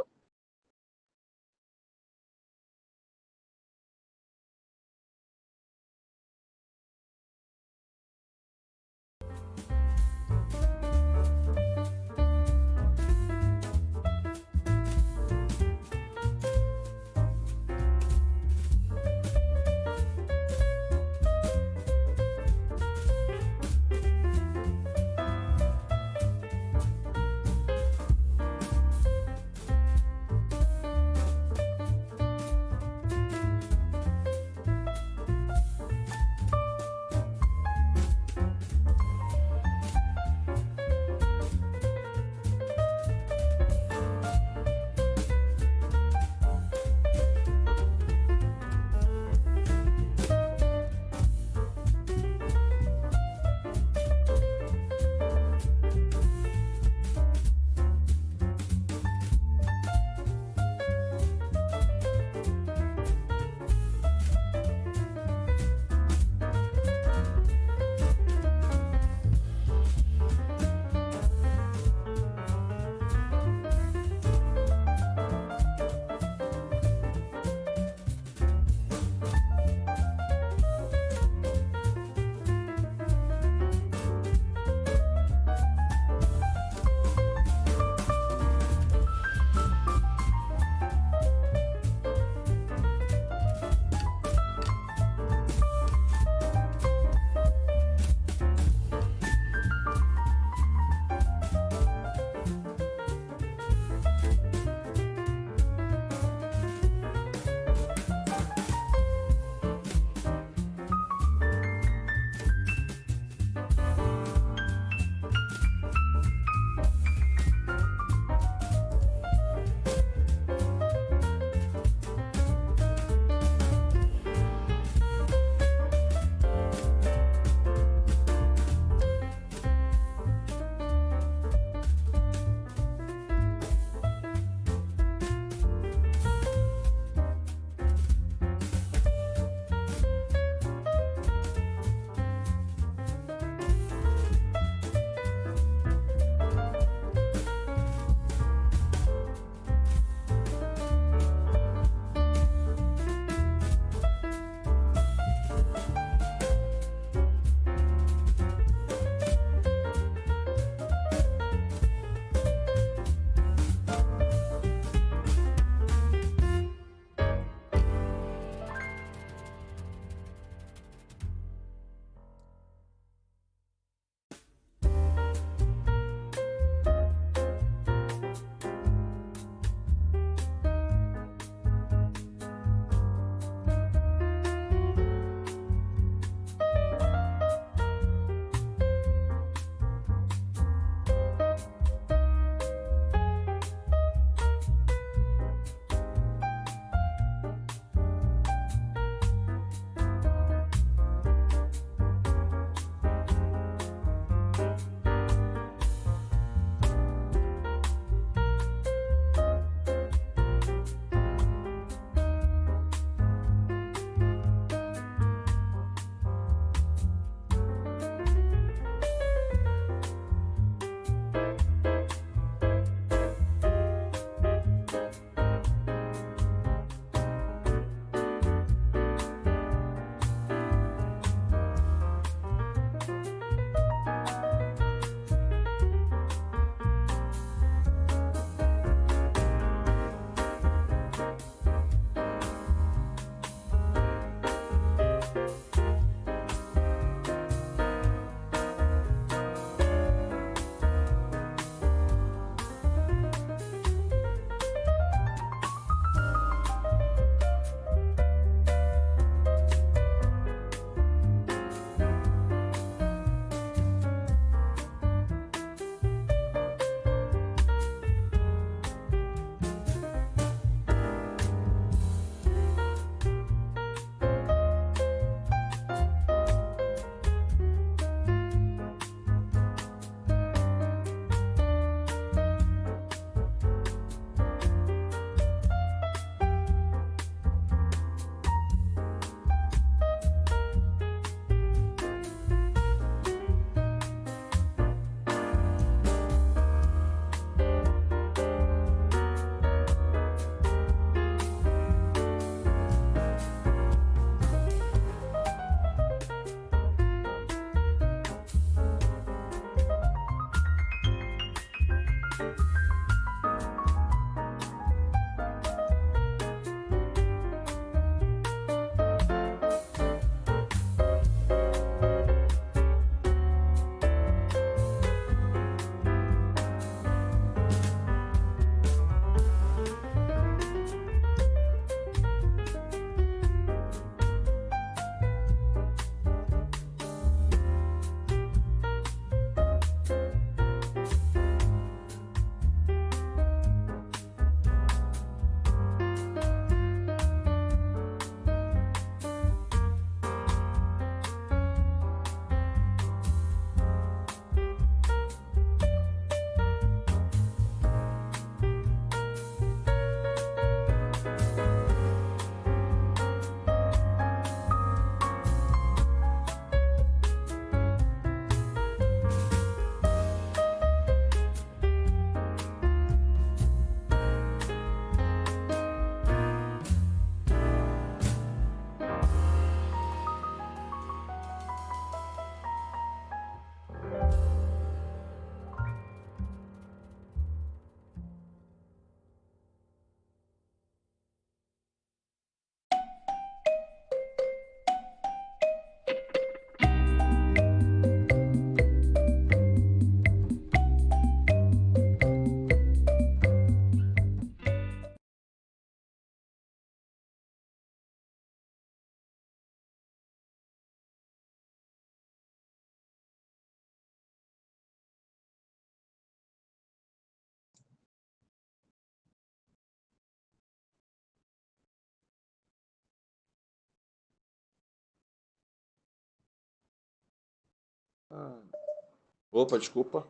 Speaker 7: Opa, desculpa.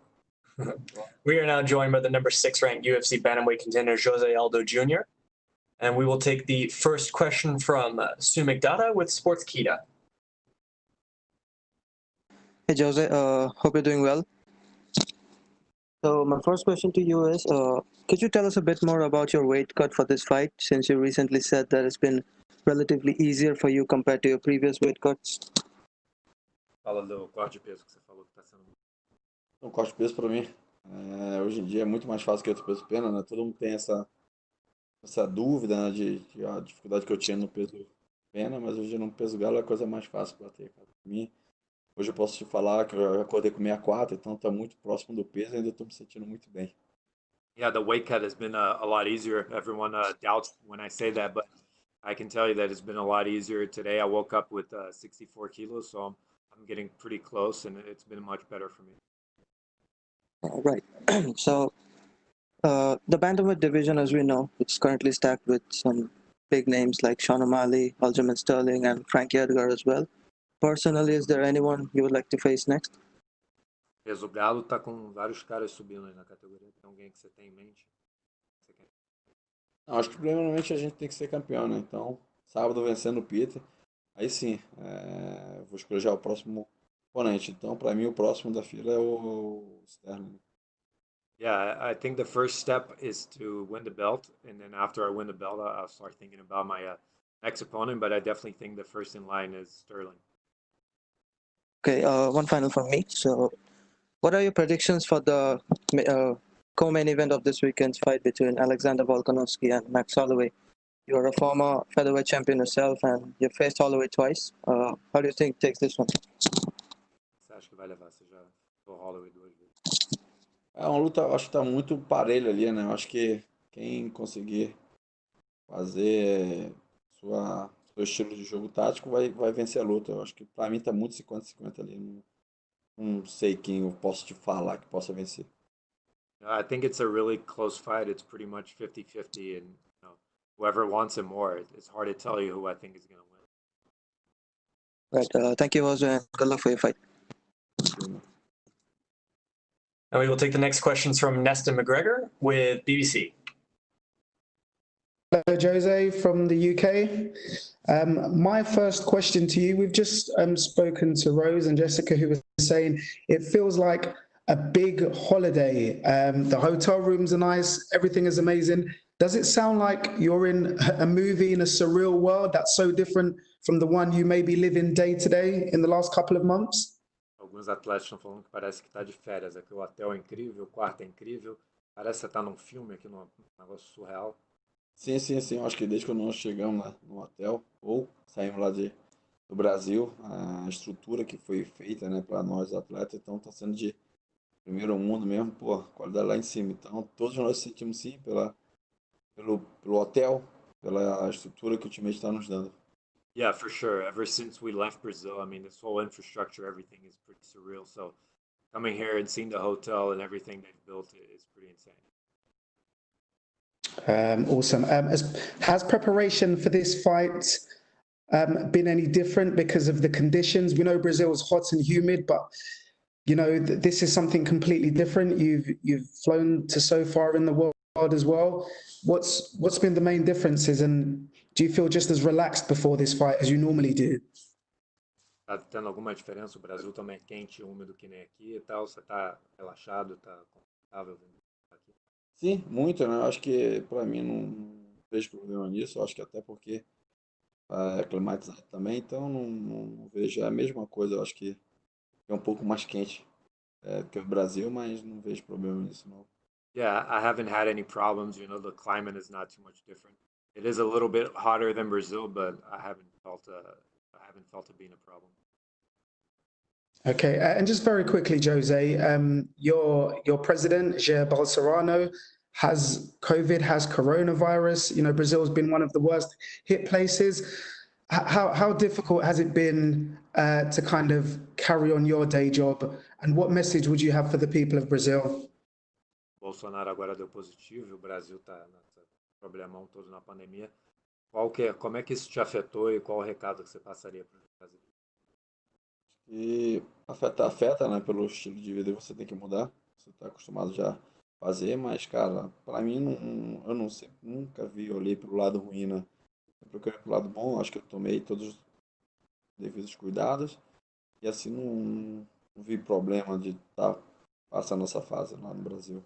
Speaker 1: We are now joined by the number 6 ranked UFC bantamweight contender Jose Aldo Jr. And we will take the first question from Stu McDonough with Sportskeeda.
Speaker 5: Hey Jose, hope you're doing well. So my first question to you is, could you tell us a bit more about your weight cut for this fight, since you recently said that it's been relatively easier for you compared to your previous weight cuts?
Speaker 12: Fala do corte de peso que você falou que está sendo.
Speaker 7: O corte de peso para mim, hoje em dia é muito mais fácil que outro peso pena, né? Todo mundo tem essa dúvida, né, de a dificuldade que eu tinha no peso pena, mas hoje no peso galo é a coisa mais fácil para bater, cara. Para mim, hoje eu posso te falar que eu acordei com 64, então está muito próximo do peso e ainda estou me sentindo muito bem.
Speaker 12: Yeah, the weight cut has been a lot easier. Everyone doubts when I say that, but I can tell you that it's been a lot easier. Today I woke up with 64 kilos, so I'm getting pretty close, and it's been much better for me.
Speaker 5: All right. So the bantamweight division, as we know, it's currently stacked with some big names like Sean O'Malley, Aljamain Sterling, and Frankie Edgar as well. Personally, is there anyone you would like to face next?
Speaker 12: Peso galo tá com vários caras subindo aí na categoria. Tem alguém que você tem em mente?
Speaker 7: Não, acho que primeiramente a gente tem que ser campeão, né? Então, sábado vencendo o Peter, aí sim, vou escolher já o próximo oponente. Então, para mim, o próximo da fila é o Sterling.
Speaker 12: Yeah, I think the first step is to win the belt, and then after I win the belt, I'll start thinking about my next opponent, but I definitely think the first in line is Sterling.
Speaker 5: Okay, one final from me. So, what are your predictions for the co-main event of this weekend's fight between Alexander Volkanovski and Max Holloway? You're a former featherweight champion yourself, and you faced Holloway twice. How do you think takes this one?
Speaker 12: Você acha que vai levar? Você já o Holloway 2 vezes?
Speaker 7: É uma luta, acho que tá muito parelho ali, né? Eu acho que quem conseguir fazer seu estilo de jogo tático vai vencer a luta. Eu acho que para mim tá muito 50-50 ali. Não sei quem eu posso te falar que possa vencer.
Speaker 12: I think it's a really close fight. It's pretty much 50-50, and whoever wants it more, it's hard to tell you who I think is going to win.
Speaker 5: Right. Thank you, Jose, and good luck for your fight.
Speaker 1: And we will take the next questions from Nesta McGregor with BBC.
Speaker 2: Hello, Jose from the UK. My first question to you, we've just spoken to Rose and Jessica, who was saying it feels like a big holiday. The hotel rooms are nice, everything is amazing. Does it sound like you're in a movie in a surreal world that's so different from the one you may be living day to day in the last couple of months?
Speaker 12: Alguns atletas estão falando que parece que está de férias, que o hotel é incrível, o quarto é incrível, Parece que você tá num filme aqui, num negócio surreal.
Speaker 7: Sim, sim, sim. Eu acho que desde que nós chegamos lá no hotel, ou saímos lá do Brasil, a estrutura que foi feita, né, para nós atletas, então está sendo de primeiro mundo mesmo, pô, qualidade lá em cima. Então, todos nós sentimos sim pelo hotel, pela estrutura que o time está nos dando.
Speaker 12: Yeah, for sure. Ever since we left Brazil, I mean, this whole infrastructure, everything is pretty surreal. So coming here and seeing the hotel and everything they've built is pretty insane.
Speaker 2: Awesome. Has preparation for this fight been any different because of the conditions? We know Brazil is hot and humid, but you know this is something completely different. You've flown to so far in the world as well. What's been the main differences, and do you feel just as relaxed before this fight as you normally do?
Speaker 12: Tá tendo alguma diferença? O Brasil também é quente e úmido que nem aqui e tal. Você tá relaxado, tá confortável aqui?
Speaker 7: Sim, muito, né? Eu acho que para mim não vejo problema nisso. Eu acho que até porque é climatizado também, então não vejo a mesma coisa. Eu acho que é um pouco mais quente do que o Brasil, mas não vejo problema nisso, não.
Speaker 12: Yeah, I haven't had any problems. You know, the climate is not too much different. It is a little bit hotter than Brazil, but I haven't felt it being a problem.
Speaker 2: Okay, and just very quickly, Jose, your president, Jair Bolsonaro, has COVID, has coronavirus. You know, Brazil's been one of the worst hit places. How difficult has it been to kind of carry on your day job? And what message would you have for the people of Brazil?
Speaker 12: Bolsonaro agora deu positivo e o Brasil tá nesse problemão todo na pandemia. Como é que isso te afetou e qual o recado que você passaria para o Brasil?
Speaker 7: E afeta, né? Pelo estilo de vida você tem que mudar. Você está acostumado já a fazer, mas, cara, para mim, eu não sei, nunca olhei para o lado ruim, né? Eu procurei para o lado bom, acho que eu tomei todos os devidos cuidados e assim não vi problema de estar passando essa fase lá no Brasil.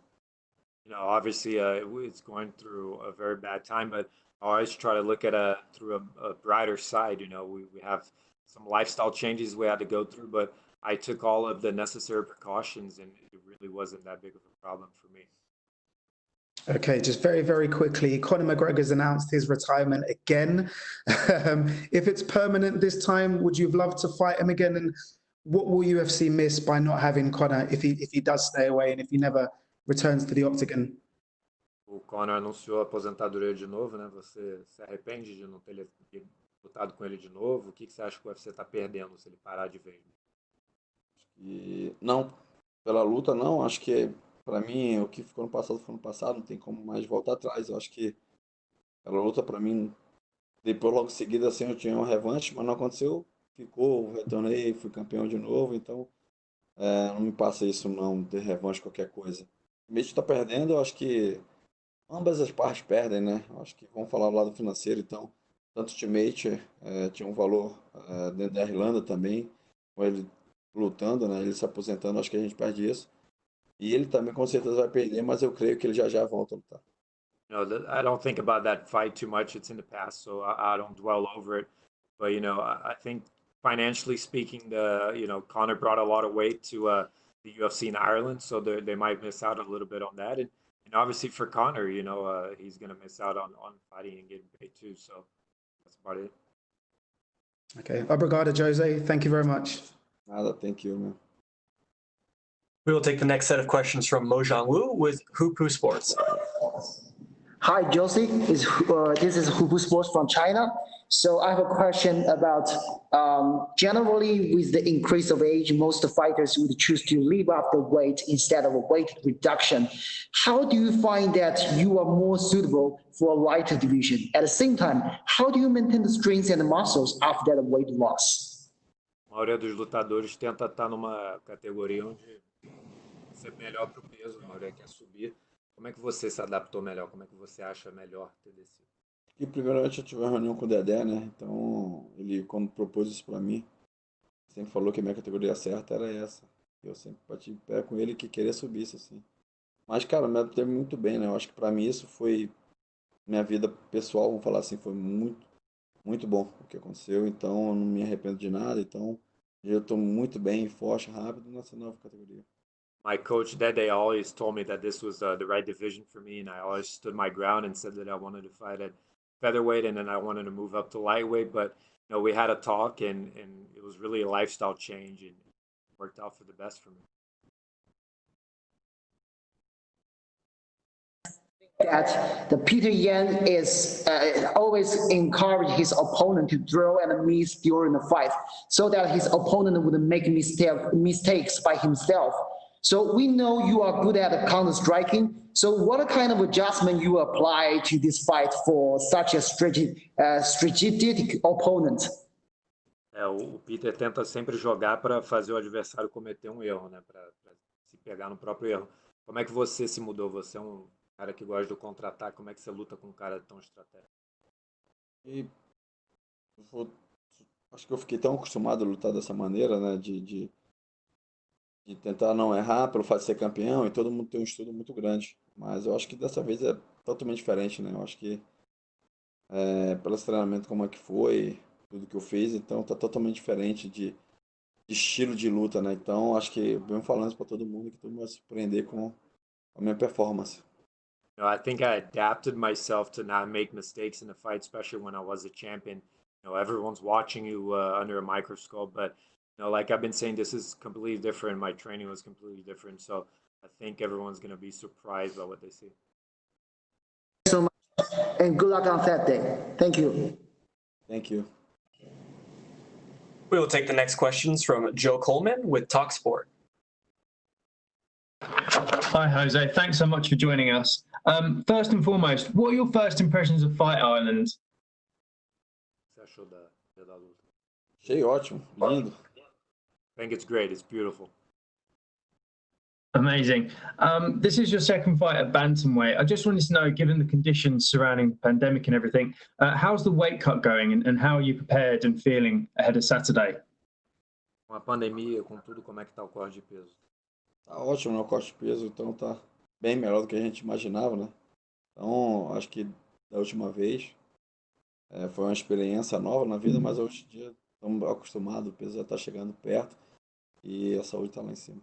Speaker 12: You know, obviously, it's going through a very bad time, but I always try to look at through a brighter side. You know, we have some lifestyle changes we had to go through, but I took all of the necessary precautions, and it really wasn't that big of a problem for me.
Speaker 2: Okay, just very, very quickly, Conor McGregor's announced his retirement again. If it's permanent this time, would you have loved to fight him again? And what will UFC miss by not having Conor if he does stay away and if he never returns to the octagon?
Speaker 12: O Conor anunciou a aposentadoria de novo, né? Você se arrepende de não ter lutado com ele de novo? O que você acha que o UFC está perdendo se ele parar de vez?
Speaker 7: E não, pela luta não, acho que para mim o que ficou no passado foi no passado, não tem como mais voltar atrás. Eu acho que pela luta para mim, depois logo em seguida assim eu tinha uma revanche, mas não aconteceu, ficou, retornei, fui campeão de novo, então não me passa isso não, ter revanche qualquer coisa. Mesmo está perdendo, eu acho que ambas as partes perdem, né? Eu acho que vamos falar do lado financeiro, então tanto o teammate tinha um valor dentro da Irlanda também, com ele lutando, né? Ele se aposentando, acho que a gente perde isso. E ele também com certeza vai perder, mas eu creio que ele já volta a lutar.
Speaker 12: You know, I don't think about that fight too much. It's in the past, so I don't dwell over it. But you know, I think financially speaking, Conor brought a lot of weight to the UFC in Ireland, so they might miss out a little bit on that. And obviously for Conor, you know, he's gonna miss out on fighting and getting paid too. So that's about it.
Speaker 2: Okay, obrigado, Jose. Thank you very much.
Speaker 7: Nada, thank you, man.
Speaker 1: We will take the next set of questions from Mojang Wu with Hupu Sports.
Speaker 8: Hi, Josie. This is Hupu Sports from China. So I have a question about generally with the increase of age, most fighters would choose to leave up the weight instead of a weight reduction. How do you find that you are more suitable for a lighter division? At the same time, how do you maintain the strength and the muscles after that weight loss?
Speaker 12: A maioria dos lutadores tenta estar numa categoria onde ser melhor para o peso, a maioria quer subir. Como é que você se adaptou melhor? Como é que você acha melhor ter descido?
Speaker 7: E primeiramente eu tive uma reunião com o Dedé, né? Então ele quando propôs isso para mim, sempre falou que a minha categoria certa era essa. Eu sempre bati em pé com ele que queria subir isso assim. Mas cara, me adaptei muito bem, né? Eu acho que para mim isso foi minha vida pessoal, vamos falar assim, foi muito bom o que aconteceu. Então eu não me arrependo de nada. Então eu estou muito bem, forte, rápido nessa nova categoria.
Speaker 12: my coach that day always told me that this was the right division for me, and I always stood my ground and said that I wanted to fight at featherweight, and then I wanted to move up to lightweight. But we had a talk, and it was really a lifestyle change, and it worked out for the best for me.
Speaker 8: That the Petr Yan is always encourage his opponent to draw and miss during the fight, so that his opponent would make mistakes by himself. So we know you are good at counter striking. So what kind of adjustment you apply to this fight for such a strategic opponent?
Speaker 12: O Peter tenta sempre jogar para fazer o adversário cometer um erro, né? Para se pegar no próprio erro. Como é que você se mudou? Você é um cara que gosta do contra-ataque. Como é que você luta com um cara tão estratégico?
Speaker 7: Acho que eu fiquei tão acostumado a lutar dessa maneira, né? De tentar não errar pelo fato de ser campeão, e todo mundo tem um estudo muito grande. Mas eu acho que dessa vez é totalmente diferente, né? Eu acho que pelo treinamento como é que foi, tudo que eu fiz, então tá totalmente diferente de estilo de luta, né? Então acho que eu venho falando isso para todo mundo, que todo mundo vai se surpreender com a minha performance.
Speaker 12: I think I adapted myself to not make mistakes in the fight, especially when I was a champion. Everyone's watching you under a microscope, but like I've been saying, this is completely different. My training was completely different, so I think everyone's going to be surprised by what they see.
Speaker 8: Thank you so much, and good luck on that day. Thank you.
Speaker 7: Thank you.
Speaker 1: We will take the next questions from Joe Coleman with TalkSport.
Speaker 4: Hi, Jose. Thanks so much for joining us. First and foremost, what are your first impressions of Fight Island?
Speaker 7: Achei ótimo, lindo.
Speaker 12: I think it's great. It's beautiful.
Speaker 4: Amazing. This is your second fight at bantamweight. I just wanted to know, given the conditions surrounding the pandemic and everything, how's the weight cut going, and how are you prepared and feeling ahead of Saturday?
Speaker 12: Com a pandemia, com tudo, como é que tá o corte de peso?
Speaker 7: Tá ótimo, né? O corte de peso, então tá bem melhor do que a gente imaginava, né? Então, acho que da última vez foi uma experiência nova na vida, mas hoje em dia estamos acostumados, o peso já está chegando perto e a saúde está lá em cima.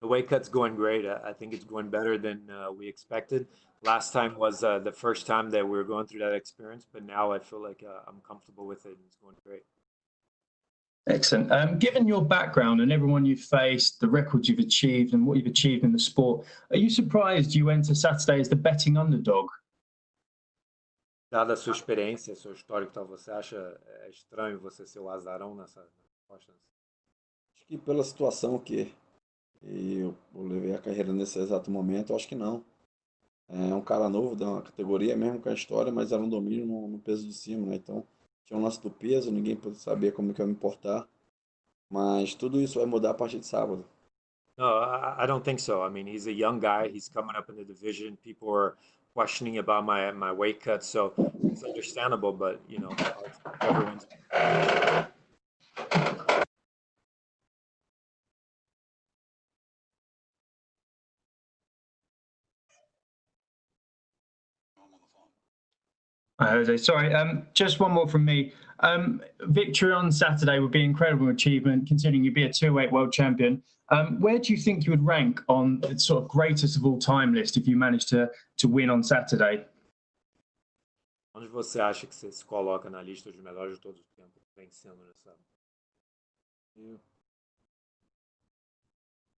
Speaker 12: The weight cut's going great. I think it's going better than we expected. Last time was the first time that we were going through that experience, but now I feel like I'm comfortable with it, and it's going great.
Speaker 4: Excellent. Given your background and everyone you've faced, the records you've achieved and what you've achieved in the sport, are you surprised you went to Saturday as the betting underdog?
Speaker 12: Dada a sua experiência, seu histórico, você acha estranho você ser o azarão nessa aposta?
Speaker 7: Acho que pela situação que eu levei a carreira nesse exato momento, eu acho que não. É um cara novo da uma categoria, mesmo com a história, mas era um domínio no peso de cima, né? Então tinha um lance do peso, ninguém pôde saber como que eu ia me portar, mas tudo isso vai mudar a partir de sábado.
Speaker 12: No, I don't think so. I mean, he's a young guy. He's coming up in the division. People are questioning about my weight cut, so it's understandable. But everyone's.
Speaker 4: Hi, Jose. Sorry, just one more from me. Victory on Saturday would be an incredible achievement, considering you'd be a 2-weight world champion. Where do you think you would rank on the sort of greatest of all time list if you managed to win on Saturday?
Speaker 12: Onde você acha que você se coloca na lista dos melhores de todos os tempos, vencendo nessa?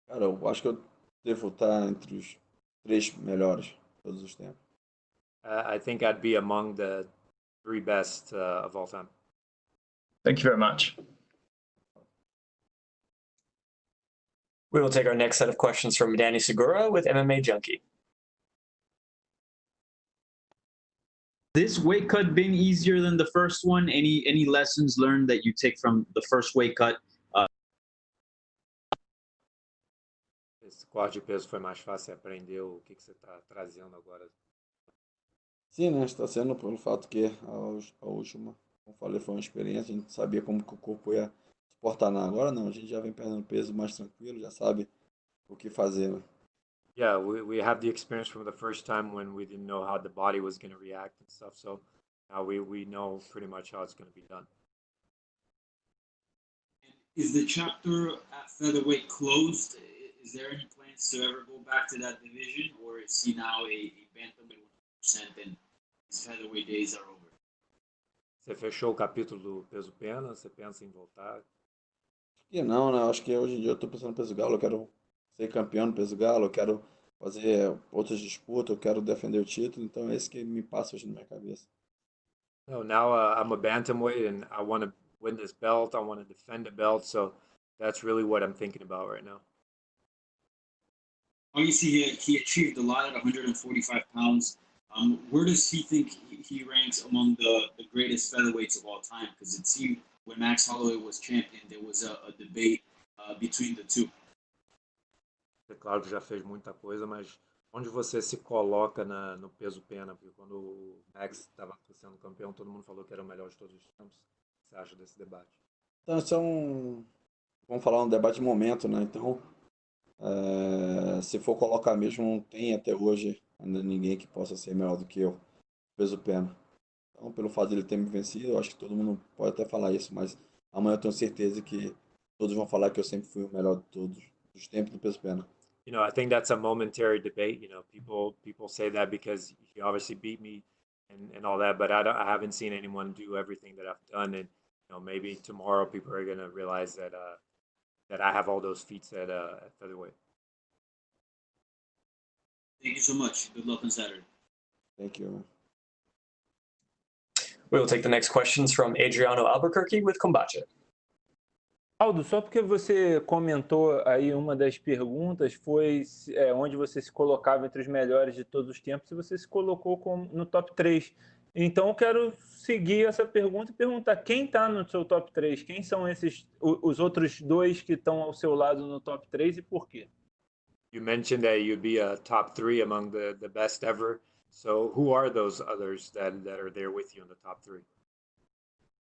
Speaker 7: Cara, eu acho que eu devo estar entre os 3 melhores de todos os tempos.
Speaker 12: I think I'd be among the 3 best of all time.
Speaker 4: Thank you very much.
Speaker 1: We will take our next set of questions from Danny Segura with MMA Junkie.
Speaker 22: This weight cut been easier than the first one? Any lessons learned that you take from the first weight cut?
Speaker 12: Esse corte de peso foi mais fácil, aprender o que você está trazendo agora?
Speaker 7: Sim, né? Está sendo pelo fato que a última, como falei, foi uma experiência, a gente sabia como que o corpo ia se portar. Agora não, a gente já vem perdendo peso mais tranquilo, já sabe o que fazer, né?
Speaker 12: Yeah, we have the experience from the first time when we didn't know how the body was going to react and stuff, so now we know pretty much how it's going to be done.
Speaker 23: Is the chapter at featherweight closed?
Speaker 22: is there any plans to ever go back to that division, or is he now a bantamweight 100% and his featherweight days are over?
Speaker 12: Você fechou o capítulo do peso pena? Você pensa em voltar?
Speaker 7: E não, né? Acho que hoje em dia eu tô pensando no peso galo, eu quero ser campeão no peso galo, eu quero fazer outras disputas, eu quero defender o título, então é isso que me passa hoje na minha cabeça.
Speaker 12: No, now I'm a bantamweight and I want to win this belt. I want to defend the belt. So that's really what I'm thinking about right now.
Speaker 22: Obviously, he achieved a lot at 145 pounds. Where does he think he ranks among the greatest featherweights of all time? Because it seemed when Max Holloway was champion, there was a debate between the two.
Speaker 12: É claro que já fez muita coisa, mas onde você se coloca no peso pena? Porque quando o Max estava sendo campeão, todo mundo falou que era o melhor de todos os tempos. O que você acha desse debate?
Speaker 7: Então, isso é vamos falar, um debate de momento, né? Então, se for colocar mesmo, não tem até hoje ainda ninguém que possa ser melhor do que eu, peso pena. Então, pelo fato de ele ter me vencido, eu acho que todo mundo pode até falar isso, mas amanhã eu tenho certeza que todos vão falar que eu sempre fui o melhor de todos os tempos do peso pena.
Speaker 12: You know, I think that's a momentary debate. You know, people say that because he obviously beat me and all that, but I haven't seen anyone do everything that I've done. And you know, maybe tomorrow people are gonna realize that that I have all those feats at featherweight.
Speaker 22: Thank you so much. Good luck on Saturday.
Speaker 7: Thank you.
Speaker 1: We will take the next questions from Adriano Albuquerque with Combate.
Speaker 9: Aldo, só porque você comentou aí uma das perguntas foi onde você se colocava entre os melhores de todos os tempos e você se colocou no top 3. Então eu quero seguir essa pergunta e perguntar quem está no seu top 3? Quem são os outros dois que estão ao seu lado no top 3 e por quê?
Speaker 12: You mentioned that you'd be a top 3 among the best ever. So who are those others that are there with you in the top 3?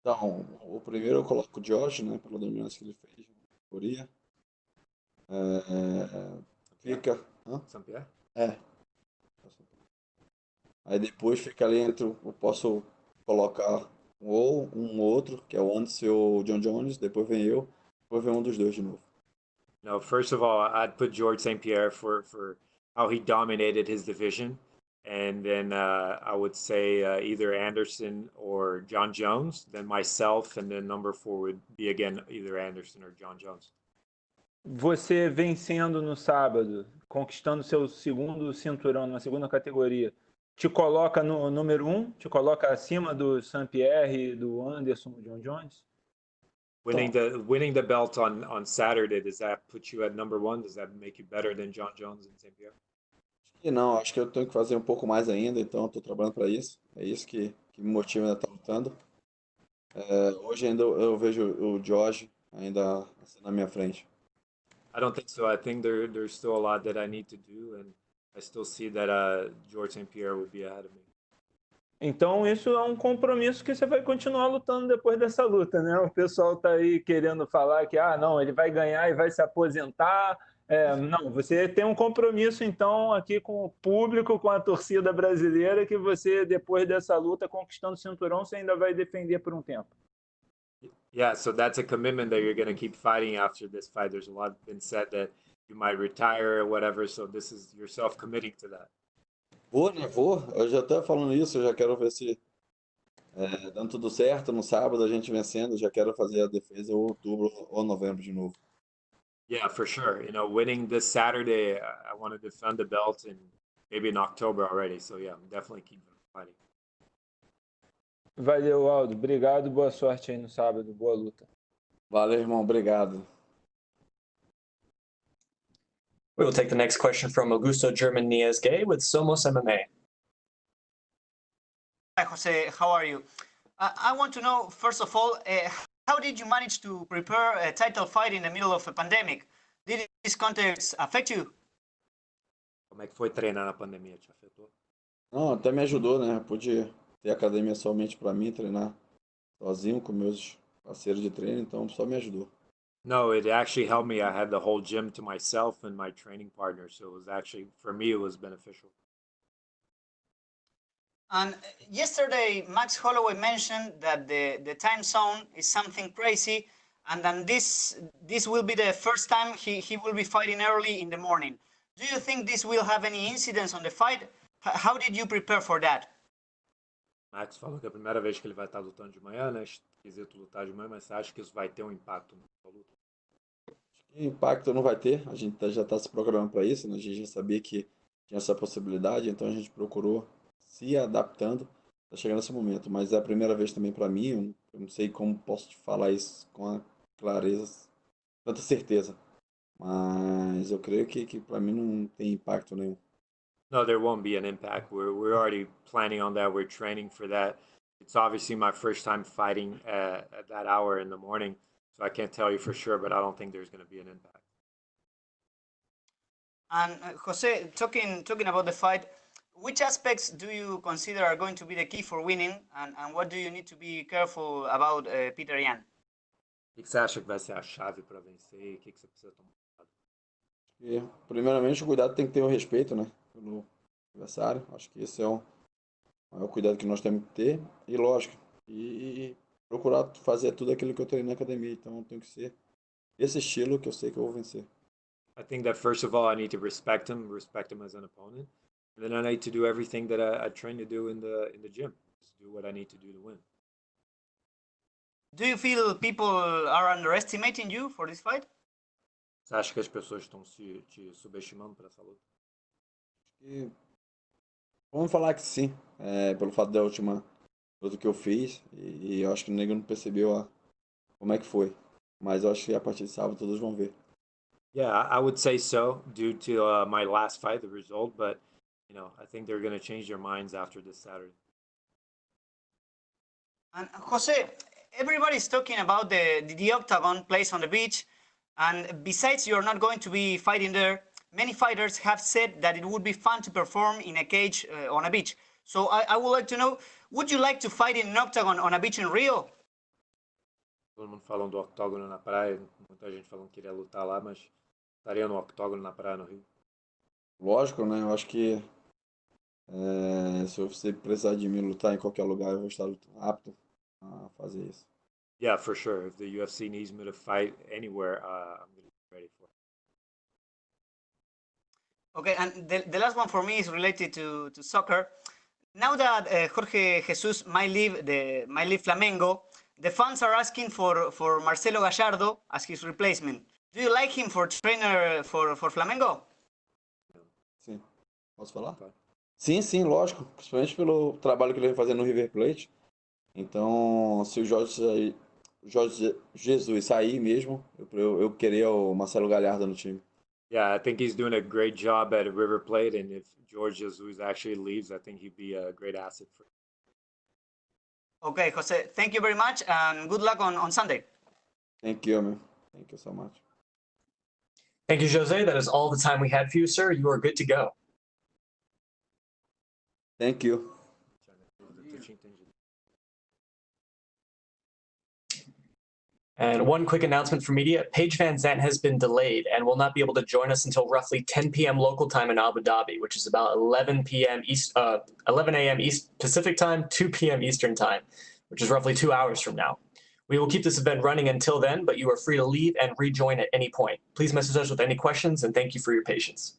Speaker 7: Então, o primeiro eu coloco o Jorge, né, pela dominância que ele fez na categoria. Fica...
Speaker 12: Saint-Pierre?
Speaker 7: Aí depois fica ali entre... Eu posso colocar ou um outro, que é o Anderson ou o John Jones, depois vem eu, depois vem um dos dois de novo.
Speaker 12: No, first of all, I'd put George St. Pierre for how he dominated his division. And then I would say either Anderson or John Jones, then myself, and then number 4 would be again either Anderson or John Jones.
Speaker 9: Você vencendo no sábado, conquistando seu segundo cinturão na segunda categoria, te coloca no número 1? Te coloca acima do Saint-Pierre, do Anderson, do John Jones?
Speaker 12: Winning the belt on Saturday, does that put you at number 1? Does that make you better than John Jones and St. Pierre?
Speaker 7: E não, acho que eu tenho que fazer um pouco mais ainda, então estou trabalhando para isso. É isso que me motiva ainda estar lutando. Hoje ainda eu vejo o Jorge ainda assim na minha frente.
Speaker 12: I don't think so. I think there's still a lot that I need to do, and I still see that George St. Pierre would be ahead of me.
Speaker 9: Então isso é um compromisso que você vai continuar lutando depois dessa luta, né? O pessoal tá aí querendo falar que não, ele vai ganhar e vai se aposentar. Não, você tem um compromisso então aqui com o público, com a torcida brasileira, que você depois dessa luta conquistando o cinturão, você ainda vai defender por um tempo.
Speaker 12: Yeah, so that's a commitment that you're going to keep fighting after this fight. There's a lot been said that you might retire or whatever, so this is yourself committing to that.
Speaker 7: Vou, né? Vou. Eu já estou falando isso, eu já quero ver se dando tudo certo no sábado, a gente vencendo, já quero fazer a defesa em outubro ou novembro de novo.
Speaker 12: Yeah, for sure. You know, winning this Saturday, I want to defend the belt and maybe in October already. So yeah, I'm definitely keep fighting.
Speaker 9: Valeu, Aldo. Obrigado, boa sorte aí no sábado. Boa luta.
Speaker 7: Valeu, irmão. Obrigado.
Speaker 1: We will take the next question from Augusto German Niesgay with Somos MMA.
Speaker 15: Hi, Jose. How are you? I want to know, first of all, how did you manage to prepare a title fight in the middle of a pandemic? Did this context affect you?
Speaker 12: Como é que foi treinar na pandemia? Te afetou?
Speaker 7: Não, até me ajudou, né? Pude ter academia somente para mim, treinar sozinho com meus parceiros de treino, então só me ajudou.
Speaker 12: No, it actually helped me. I had the whole gym to myself and my training partner, so it was actually, for me, it was beneficial.
Speaker 15: And yesterday, Max Holloway mentioned that the time zone is something crazy, and then this will be the first time he will be fighting early in the morning. Do you think this will have any incidence on the fight? How did you prepare for that?
Speaker 12: Max falou que é a primeira vez que ele vai estar lutando de manhã, né? Esquisito lutar de manhã, mas você acha que isso vai ter um impacto na luta?
Speaker 7: Impacto não vai ter, a gente já está se programando para isso, né? A gente já sabia que tinha essa possibilidade, então a gente procurou se adaptando, está chegando esse momento, mas é a primeira vez também para mim, eu não sei como posso te falar isso com a clareza, tanta certeza, mas eu creio que para mim não tem impacto nenhum.
Speaker 12: No, there won't be an impact. We're already planning on that. We're training for that. It's obviously my first time fighting at that hour in the morning, so I can't tell you for sure, but I don't think there's going to be an impact.
Speaker 15: And Jose, talking about the fight, which aspects do you consider are going to be the key for winning, and what do you need to be careful about Petr Yan?
Speaker 12: O que você acha que vai ser a chave para vencer? O que você precisa tomar cuidado?
Speaker 7: E, primeiramente, o cuidado tem que ter o respeito, né, pelo adversário. Acho que esse é o maior cuidado que nós temos que ter. E, lógico, e procurar fazer tudo aquilo que eu treino na academia. Então, tem que ser esse estilo que eu sei que eu vou vencer.
Speaker 12: I think that first of all, I need to respect him as an opponent. And then I need to do everything that I train to do in the gym. Just do what I need to do to win.
Speaker 15: Do you feel people are underestimating you for this fight?
Speaker 12: Você acha que as pessoas estão te subestimando para essa luta?
Speaker 7: E vamos falar que sim, pelo fato da última luta que eu fiz, e eu acho que o nego não percebeu como é que foi. Mas eu acho que a partir de sábado todos vão ver.
Speaker 12: Yeah, I would say so, due to my last fight, the result, but you know, I think they're going to change their minds after this Saturday.
Speaker 15: And Jose, everybody's talking about the octagon place on the beach, and besides you're not going to be fighting there, many fighters have said that it would be fun to perform in a cage on a beach. So I would like to know, would you like to fight in an octagon on a beach in Rio?
Speaker 12: Todo mundo falando do octógono na praia, muita gente falando que queria lutar lá, mas estaria no octógono na praia no Rio.
Speaker 7: Lógico, né? Eu acho que se você precisar de mim lutar em qualquer lugar, eu vou estar apto a fazer isso.
Speaker 12: Yeah, for sure. If the UFC needs me to fight anywhere, I'm going to be ready for it.
Speaker 15: Okay, and the last one for me is related to soccer. Now that Jorge Jesus might leave Flamengo, the fans are asking for Marcelo Gallardo as his replacement. Do you like him for trainer for Flamengo?
Speaker 7: Sim. Posso falar? Sim, lógico. Principalmente pelo trabalho que ele vem fazendo no River Plate. Então, se o Jorge Jesus sair mesmo, eu queria o Marcelo Gallardo no time.
Speaker 12: Yeah, I think he's doing a great job at River Plate, and if Jorge Jesus actually leaves, I think he'd be a great asset for.
Speaker 15: Okay, Jose, thank you very much, and good luck on Sunday.
Speaker 7: Thank you, man. Thank you so much.
Speaker 1: Thank you, Jose. That is all the time we had for you, sir. You are good to go.
Speaker 7: Thank you.
Speaker 1: And one quick announcement for media, Paige VanZant has been delayed and will not be able to join us until roughly 10 p.m. local time in Abu Dhabi, which is about 11 a.m. East Pacific time, 2 p.m. Eastern time, which is roughly 2 hours from now. We will keep this event running until then, but you are free to leave and rejoin at any point. Please message us with any questions, and thank you for your patience.